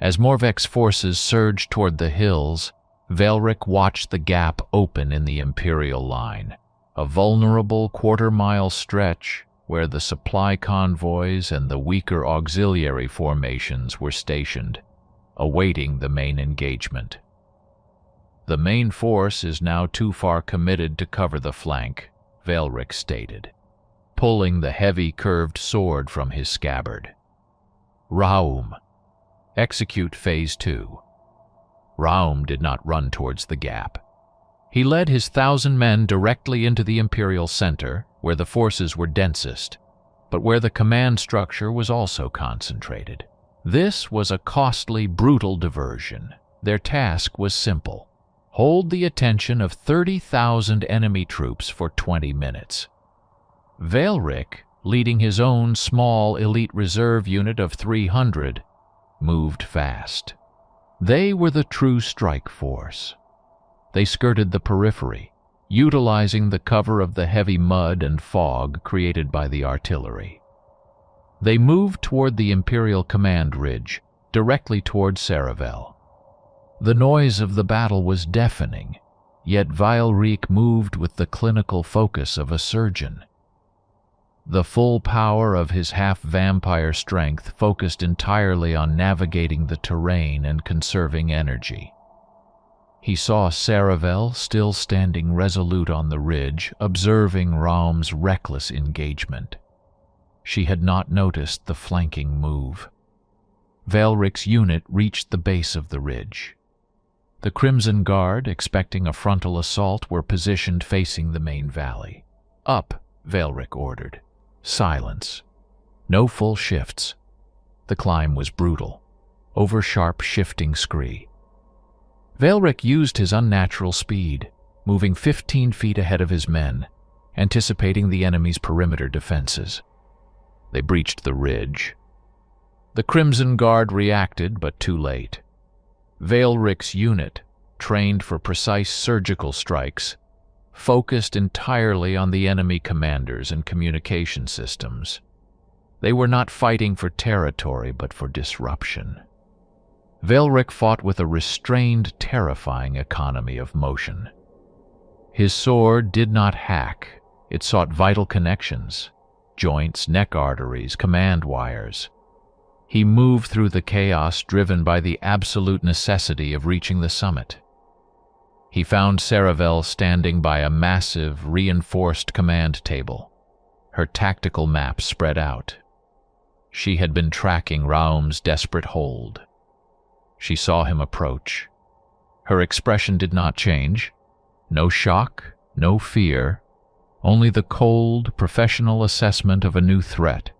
As Morvek's forces surged toward the hills, Velric watched the gap open in the Imperial line, a vulnerable quarter-mile stretch where the supply convoys and the weaker auxiliary formations were stationed, awaiting the main engagement. "The main force is now too far committed to cover the flank," Velric stated, pulling the heavy curved sword from his scabbard. "Raum, execute Phase 2. Raum did not run towards the gap. He led his 1,000 men directly into the Imperial center, where the forces were densest, but where the command structure was also concentrated. This was a costly, brutal diversion. Their task was simple: hold the attention of 30,000 enemy troops for 20 minutes. Velric, leading his own small elite reserve unit of 300, moved fast. They were the true strike force. They skirted the periphery, utilizing the cover of the heavy mud and fog created by the artillery. They moved toward the Imperial command ridge, directly toward Saravel. The noise of the battle was deafening, yet Velric moved with the clinical focus of a surgeon. The full power of his half-vampire strength focused entirely on navigating the terrain and conserving energy. He saw Saravel still standing resolute on the ridge, observing Raum's reckless engagement. She had not noticed the flanking move. Velric's unit reached the base of the ridge. The Crimson Guard, expecting a frontal assault, were positioned facing the main valley. "Up," Velric ordered. Silence. No full shifts. The climb was brutal, over sharp, shifting scree. Velric used his unnatural speed, moving 15 feet ahead of his men, anticipating the enemy's perimeter defenses. They breached the ridge. The Crimson Guard reacted, but too late. Velric's unit, trained for precise surgical strikes, focused entirely on the enemy commanders and communication systems. They were not fighting for territory, but for disruption. Velric fought with a restrained, terrifying economy of motion. His sword did not hack. It sought vital connections, joints, neck arteries, command wires. He moved through the chaos driven by the absolute necessity of reaching the summit. He found Saravel standing by a massive, reinforced command table, her tactical map spread out. She had been tracking Raum's desperate hold. She saw him approach. Her expression did not change. No shock, no fear, only the cold, professional assessment of a new threat.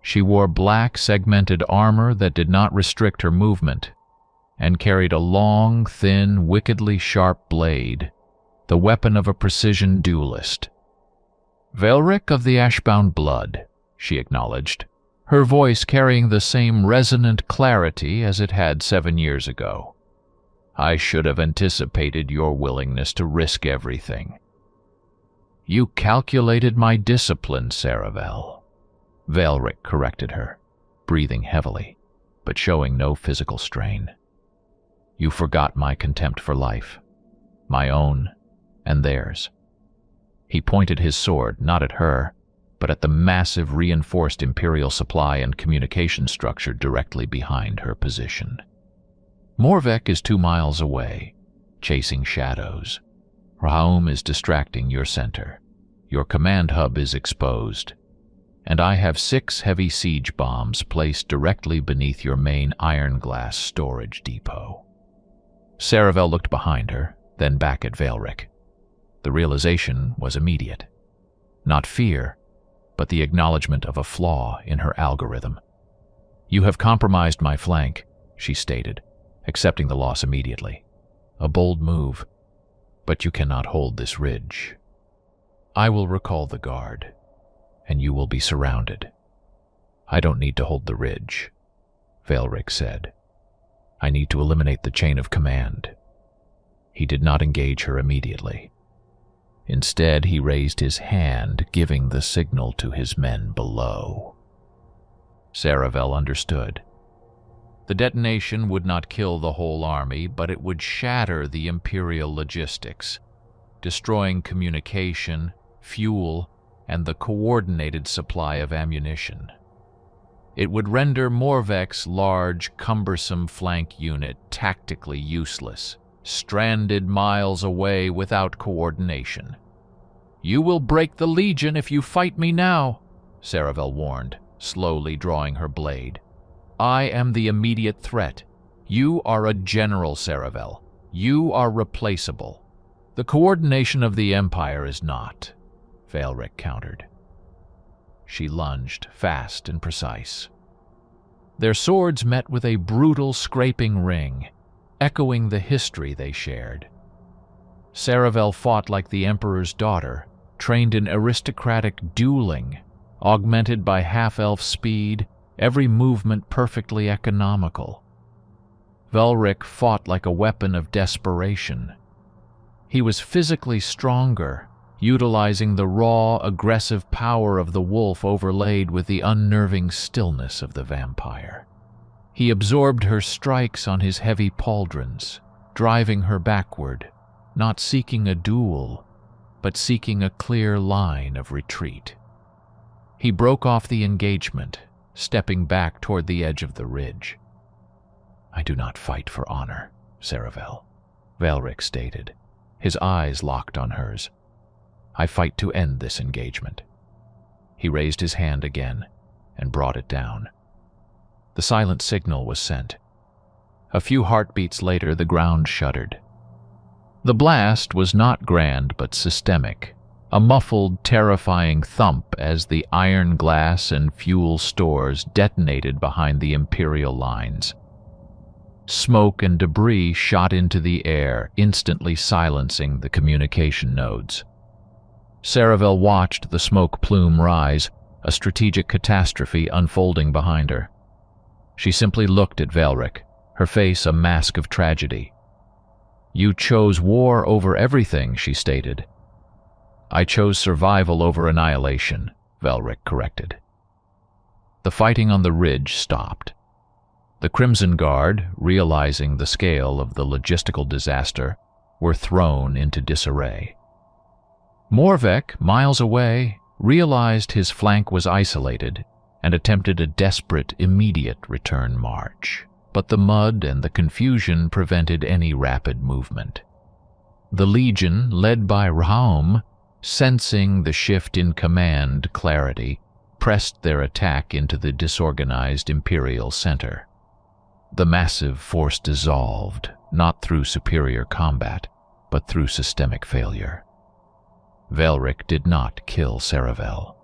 She wore black, segmented armor that did not restrict her movement, and carried a long, thin, wickedly sharp blade, the weapon of a precision duelist. "Velric of the Ashbound blood," she acknowledged, her voice carrying the same resonant clarity as it had 7 years ago. "I should have anticipated your willingness to risk everything." "You calculated my discipline, Saravel," Velric corrected her, breathing heavily, but showing no physical strain. "You forgot my contempt for life, my own and theirs." He pointed his sword not at her, but at the massive reinforced Imperial supply and communication structure directly behind her position. "Morvek is 2 miles away, chasing shadows. Raum is distracting your center. Your command hub is exposed, and I have 6 heavy siege bombs placed directly beneath your main iron glass storage depot." Saravel looked behind her, then back at Velric. The realization was immediate. Not fear, but the acknowledgement of a flaw in her algorithm. "You have compromised my flank," she stated, accepting the loss immediately. "A bold move, but you cannot hold this ridge. I will recall the guard, and you will be surrounded." "I don't need to hold the ridge," Velric said. "I need to eliminate the chain of command." He did not engage her immediately. Instead, he raised his hand, giving the signal to his men below. Saravel understood. The detonation would not kill the whole army, but it would shatter the Imperial logistics, destroying communication, fuel, and the coordinated supply of ammunition. It would render Morvek's large, cumbersome flank unit tactically useless, stranded miles away without coordination. "You will break the Legion if you fight me now," Saravel warned, slowly drawing her blade. "I am the immediate threat. You are a general, Saravel. You are replaceable. The coordination of the Empire is not," Velric countered. She lunged, fast and precise. Their swords met with a brutal scraping ring, echoing the history they shared. Saravel fought like the Emperor's daughter, trained in aristocratic dueling, augmented by half-elf speed, every movement perfectly economical. Velric fought like a weapon of desperation. He was physically stronger, utilizing the raw, aggressive power of the wolf overlaid with the unnerving stillness of the vampire. He absorbed her strikes on his heavy pauldrons, driving her backward, not seeking a duel, but seeking a clear line of retreat. He broke off the engagement, stepping back toward the edge of the ridge. "I do not fight for honor, Saravel," Velric stated, his eyes locked on hers. "I fight to end this engagement." He raised his hand again and brought it down. The silent signal was sent. A few heartbeats later, the ground shuddered. The blast was not grand but systemic, a muffled, terrifying thump as the iron glass and fuel stores detonated behind the Imperial lines. Smoke and debris shot into the air, instantly silencing the communication nodes. Saravel watched the smoke plume rise, a strategic catastrophe unfolding behind her. She simply looked at Velric, her face a mask of tragedy. "You chose war over everything," she stated. "I chose survival over annihilation," Velric corrected. The fighting on the ridge stopped. The Crimson Guard, realizing the scale of the logistical disaster, were thrown into disarray. Morvek, miles away, realized his flank was isolated and attempted a desperate, immediate return march, but the mud and the confusion prevented any rapid movement. The Legion, led by Raum, sensing the shift in command clarity, pressed their attack into the disorganized Imperial center. The massive force dissolved, not through superior combat, but through systemic failure. Velric did not kill Saravel.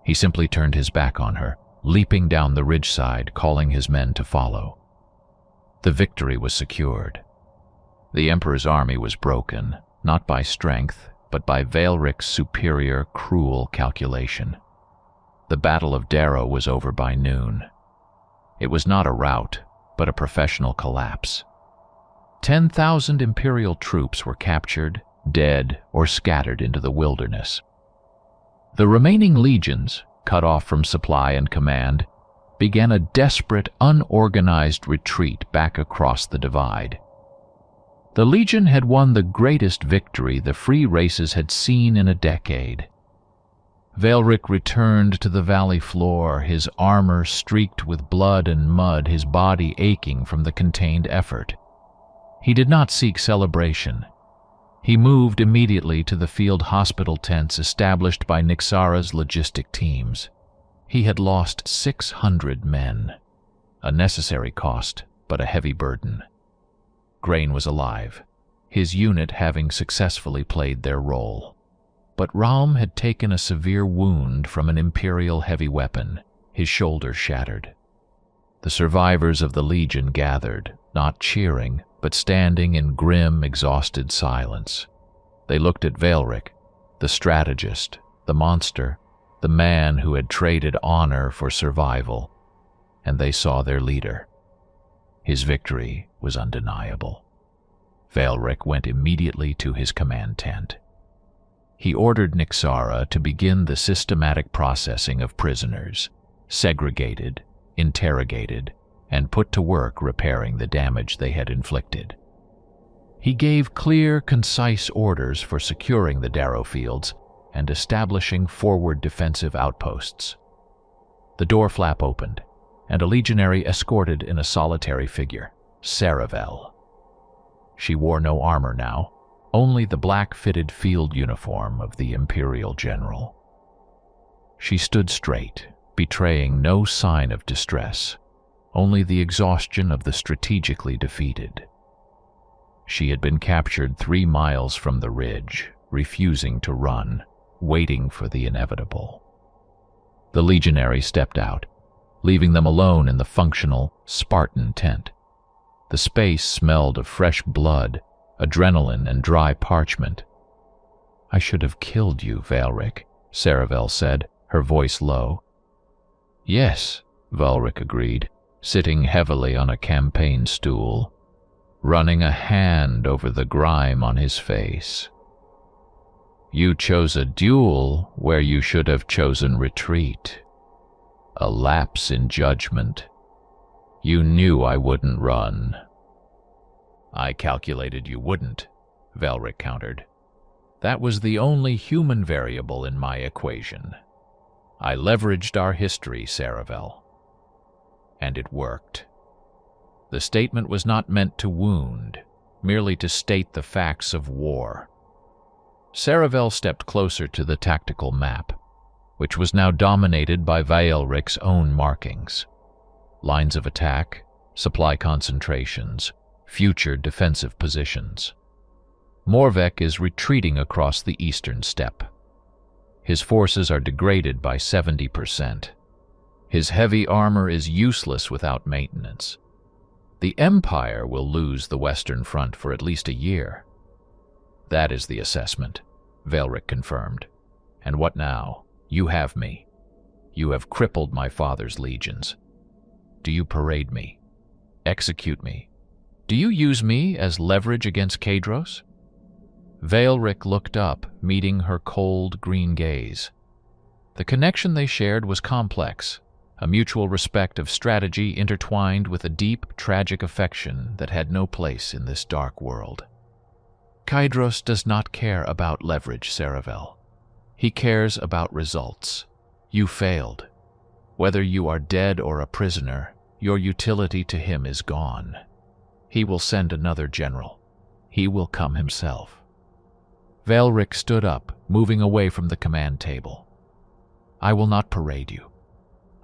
He simply turned his back on her, leaping down the ridgeside, calling his men to follow. The victory was secured. The Emperor's army was broken, not by strength, but by Velric's superior, cruel calculation. The Battle of Darrow was over by noon. It was not a rout, but a professional collapse. 10,000 Imperial troops were captured, dead, or scattered into the wilderness. The remaining legions, cut off from supply and command, began a desperate, unorganized retreat back across the divide. The Legion had won the greatest victory the free races had seen in a decade. Velric returned to the valley floor, his armor streaked with blood and mud, his body aching from the contained effort. He did not seek celebration. He moved immediately to the field hospital tents established by Nixara's logistic teams. He had lost 600 men, a necessary cost, but a heavy burden. Grain was alive, his unit having successfully played their role. But Raum had taken a severe wound from an Imperial heavy weapon, his shoulder shattered. The survivors of the Legion gathered, not cheering, but standing in grim, exhausted silence. They looked at Velric, the strategist, the monster, the man who had traded honor for survival, and they saw their leader. His victory was undeniable. Valeric went immediately to his command tent. He ordered Nyxara to begin the systematic processing of prisoners, segregated, interrogated, and put to work repairing the damage they had inflicted. He gave clear, concise orders for securing the Darrow fields and establishing forward defensive outposts. The door flap opened, and a legionary escorted in a solitary figure, Saravel. She wore no armor now, only the black-fitted field uniform of the Imperial General. She stood straight, betraying no sign of distress, only the exhaustion of the strategically defeated. She had been captured 3 miles from the ridge, refusing to run, waiting for the inevitable. The legionary stepped out, leaving them alone in the functional, Spartan tent. The space smelled of fresh blood, adrenaline, and dry parchment. "I should have killed you, Valeric," Saravel said, her voice low. "Yes," Valeric agreed, sitting heavily on a campaign stool, running a hand over the grime on his face. "You chose a duel where you should have chosen retreat. A lapse in judgment. You knew I wouldn't run." "I calculated you wouldn't," Valeric countered. "That was the only human variable in my equation. I leveraged our history, Saravel. And it worked." The statement was not meant to wound, merely to state the facts of war. Saravel stepped closer to the tactical map, which was now dominated by Vaelric's own markings. Lines of attack, supply concentrations, future defensive positions. Morvek is retreating across the eastern steppe. His forces are degraded by 70%. His heavy armor is useless without maintenance. The Empire will lose the Western Front for at least a year. "That is the assessment," Valeric confirmed. "And what now? You have me. You have crippled my father's legions. Do you parade me? Execute me? Do you use me as leverage against Kadros?" Valeric looked up, meeting her cold green gaze. The connection they shared was complex, a mutual respect of strategy intertwined with a deep, tragic affection that had no place in this dark world. "Kadros does not care about leverage, Saravel. He cares about results. You failed. Whether you are dead or a prisoner, your utility to him is gone. He will send another general. He will come himself." Valeric stood up, moving away from the command table. "I will not parade you.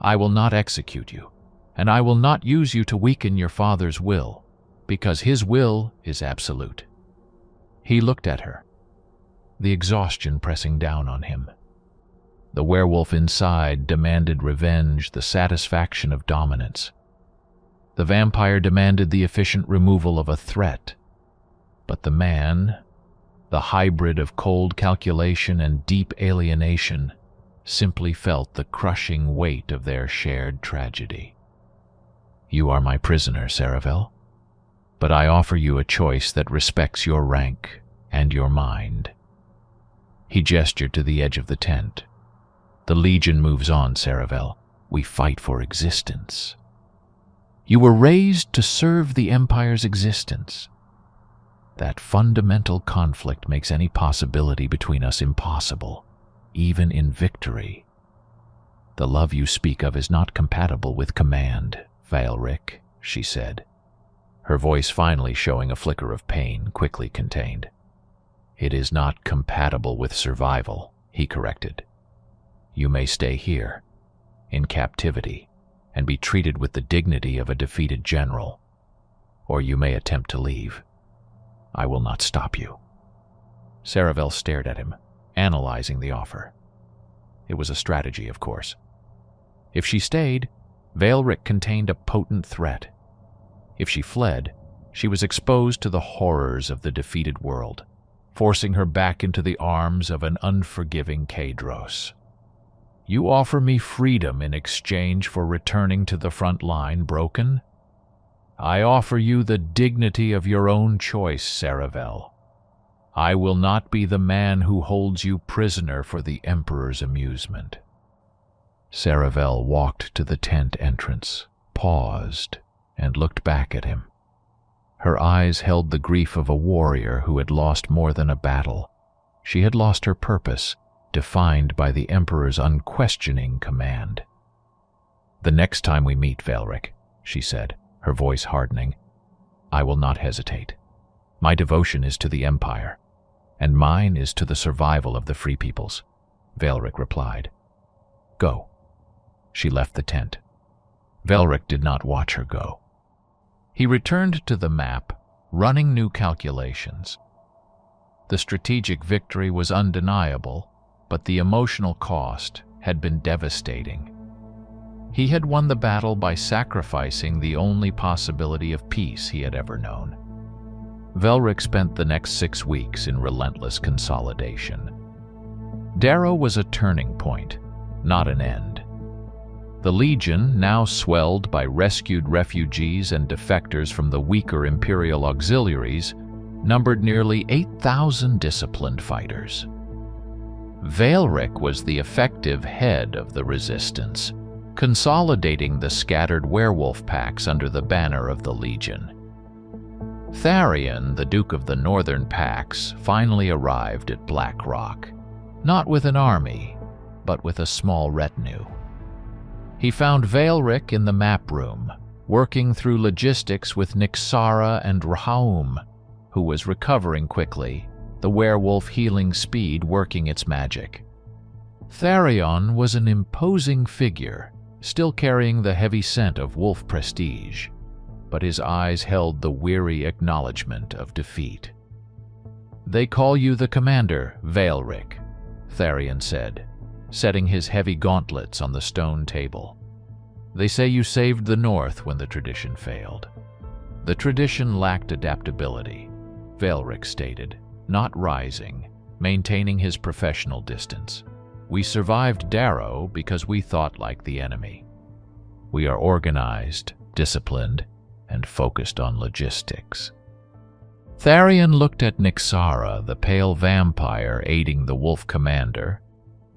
I will not execute you, and I will not use you to weaken your father's will, because his will is absolute." He looked at her, the exhaustion pressing down on him. The werewolf inside demanded revenge, the satisfaction of dominance. The vampire demanded the efficient removal of a threat. But the man, the hybrid of cold calculation and deep alienation, simply felt the crushing weight of their shared tragedy. "You are my prisoner, Saravel, but I offer you a choice that respects your rank and your mind." He gestured to the edge of the tent. "The Legion moves on, Saravel. We fight for existence. You were raised to serve the Empire's existence. That fundamental conflict makes any possibility between us impossible, even in victory. The love you speak of is not compatible with command, Vaelric," she said, her voice finally showing a flicker of pain, quickly contained. "It is not compatible with survival," he corrected. "You may stay here, in captivity, and be treated with the dignity of a defeated general, or you may attempt to leave. I will not stop you." Saravel stared at him, analyzing the offer. It was a strategy, of course. If she stayed, Vaelric contained a potent threat. If she fled, she was exposed to the horrors of the defeated world, forcing her back into the arms of an unforgiving Kadros. You offer me freedom in exchange for returning to the front line broken? I offer you the dignity of your own choice, Saravel. I will not be the man who holds you prisoner for the Emperor's amusement." Saravel walked to the tent entrance, paused, and looked back at him. Her eyes held the grief of a warrior who had lost more than a battle. She had lost her purpose, defined by the Emperor's unquestioning command. "The next time we meet, Velric," she said, her voice hardening, "I will not hesitate. My devotion is to the Empire, and mine is to the survival of the Free Peoples," Velric replied. "Go." She left the tent. Velric did not watch her go. He returned to the map, running new calculations. The strategic victory was undeniable, but the emotional cost had been devastating. He had won the battle by sacrificing the only possibility of peace he had ever known. Velric spent the next 6 weeks in relentless consolidation. Darrow was a turning point, not an end. The Legion, now swelled by rescued refugees and defectors from the weaker Imperial auxiliaries, numbered nearly 8,000 disciplined fighters. Velric was the effective head of the resistance, consolidating the scattered werewolf packs under the banner of the Legion. Tharion, the Duke of the Northern Packs, finally arrived at Black Rock, not with an army, but with a small retinue. He found Velric in the map room, working through logistics with Nixara and Rahaum, who was recovering quickly, the werewolf healing speed working its magic. Tharion was an imposing figure, still carrying the heavy scent of wolf prestige, but his eyes held the weary acknowledgement of defeat. "They call you the commander, Velric," Tharion said, setting his heavy gauntlets on the stone table. "They say you saved the North when the tradition failed." "The tradition lacked adaptability," Velric stated, not rising, maintaining his professional distance. "We survived Darrow because we thought like the enemy. We are organized, disciplined, and focused on logistics." Tharion looked at Nixara, the pale vampire aiding the wolf commander,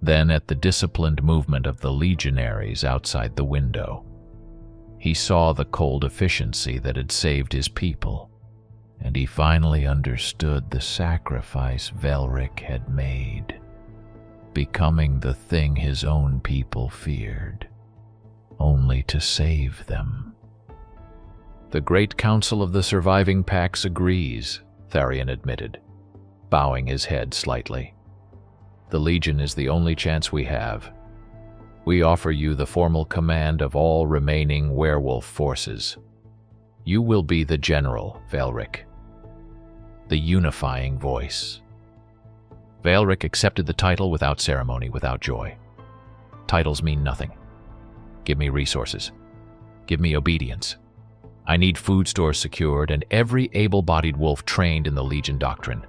then at the disciplined movement of the legionaries outside the window. He saw the cold efficiency that had saved his people, and he finally understood the sacrifice Velric had made, becoming the thing his own people feared, only to save them. "The Great Council of the Surviving Packs agrees," Tharion admitted, bowing his head slightly. "The Legion is the only chance we have. We offer you the formal command of all remaining werewolf forces. You will be the general, Velric, the unifying voice." Velric accepted the title without ceremony, without joy. "Titles mean nothing. Give me resources. Give me obedience. I need food stores secured and every able-bodied wolf trained in the Legion doctrine.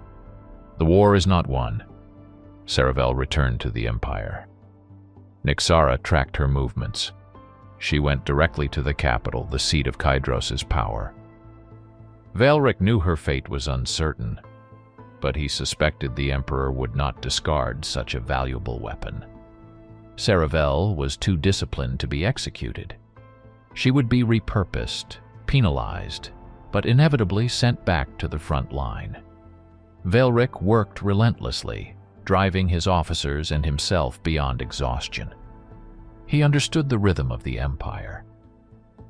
The war is not won." Saravel returned to the Empire. Nixara tracked her movements. She went directly to the capital, the seat of Kydros' power. Velric knew her fate was uncertain, but he suspected the Emperor would not discard such a valuable weapon. Saravel was too disciplined to be executed. She would be repurposed, penalized, but inevitably sent back to the front line. Velric worked relentlessly, driving his officers and himself beyond exhaustion. He understood the rhythm of the Empire.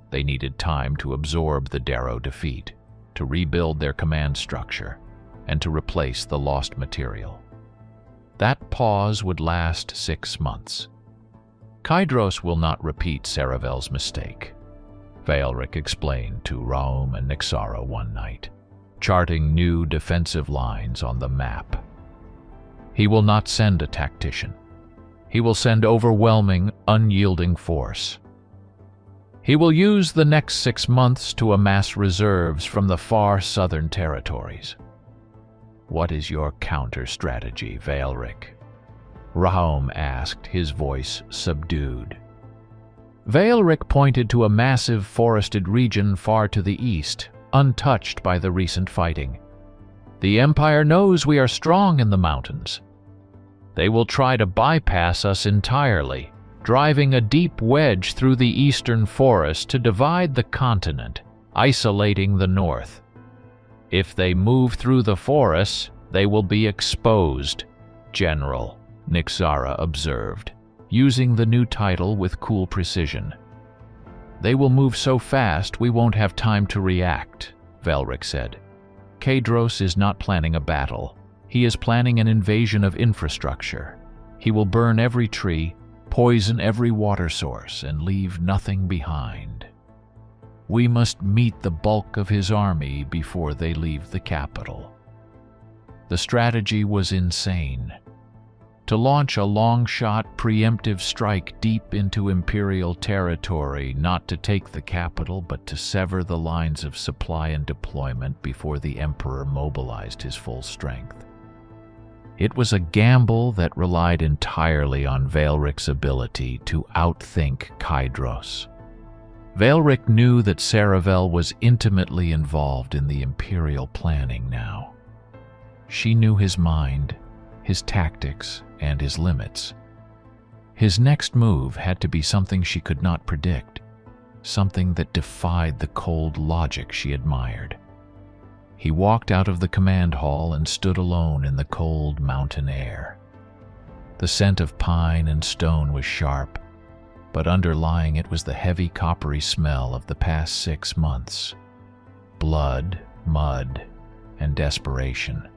They needed time to absorb the Darrow defeat, to rebuild their command structure, and to replace the lost material. That pause would last 6 months. "Kydros will not repeat Saravel's mistake," Velric explained to Raum and Nixara one night, charting new defensive lines on the map. "He will not send a tactician. He will send overwhelming, unyielding force. He will use the next 6 months to amass reserves from the far southern territories. What is your counter-strategy, Velric?" Raum asked, his voice subdued. Veilric pointed to a massive forested region far to the east, untouched by the recent fighting. The Empire knows we are strong in the mountains. They will try to bypass us entirely, driving a deep wedge through the eastern forest to divide the continent, isolating the north. If they move through the forests, they will be exposed, General, Nixara observed, using the new title with cool precision. They will move so fast we won't have time to react, Veilric said. Kadros is not planning a battle. He is planning an invasion of infrastructure. He will burn every tree, poison every water source, and leave nothing behind. We must meet the bulk of his army before they leave the capital. The strategy was insane. To launch a long-shot preemptive strike deep into Imperial territory, not to take the capital but to sever the lines of supply and deployment before the Emperor mobilized his full strength. It was a gamble that relied entirely on Veilric's ability to outthink Kadros. Veilric knew that Saravel was intimately involved in the Imperial planning now. She knew his mind, his tactics, and his limits. His next move had to be something she could not predict, something that defied the cold logic she admired. He walked out of the command hall and stood alone in the cold mountain air. The scent of pine and stone was sharp, but underlying it was the heavy coppery smell of the past 6 months. Blood, mud, and desperation.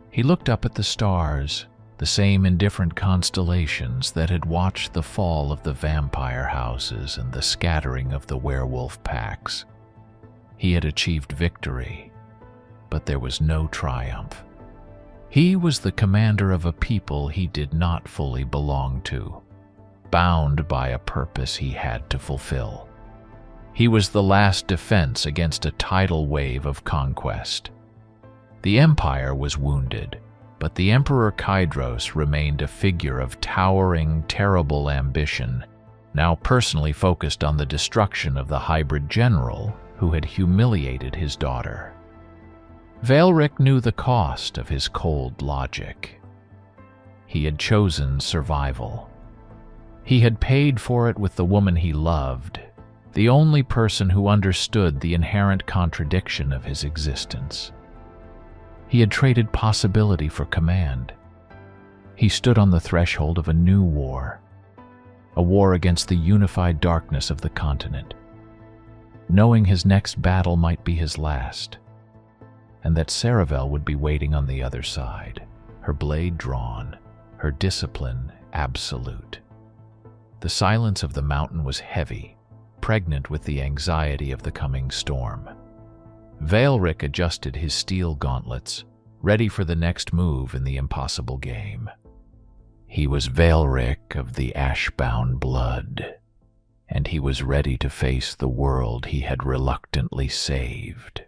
He looked up at the stars, the same indifferent constellations that had watched the fall of the vampire houses and the scattering of the werewolf packs. He had achieved victory, but there was no triumph. He was the commander of a people he did not fully belong to, bound by a purpose he had to fulfill. He was the last defense against a tidal wave of conquest. The Empire was wounded, but the Emperor Kadros remained a figure of towering, terrible ambition, now personally focused on the destruction of the hybrid general who had humiliated his daughter. Veilric knew the cost of his cold logic. He had chosen survival. He had paid for it with the woman he loved, the only person who understood the inherent contradiction of his existence. He had traded possibility for command. He stood on the threshold of a new war, a war against the unified darkness of the continent, knowing his next battle might be his last, and that Saravel would be waiting on the other side, her blade drawn, her discipline absolute. The silence of the mountain was heavy, pregnant with the anxiety of the coming storm. Veilric adjusted his steel gauntlets, ready for the next move in the impossible game. He was Veilric of the ash-bound blood, and he was ready to face the world he had reluctantly saved.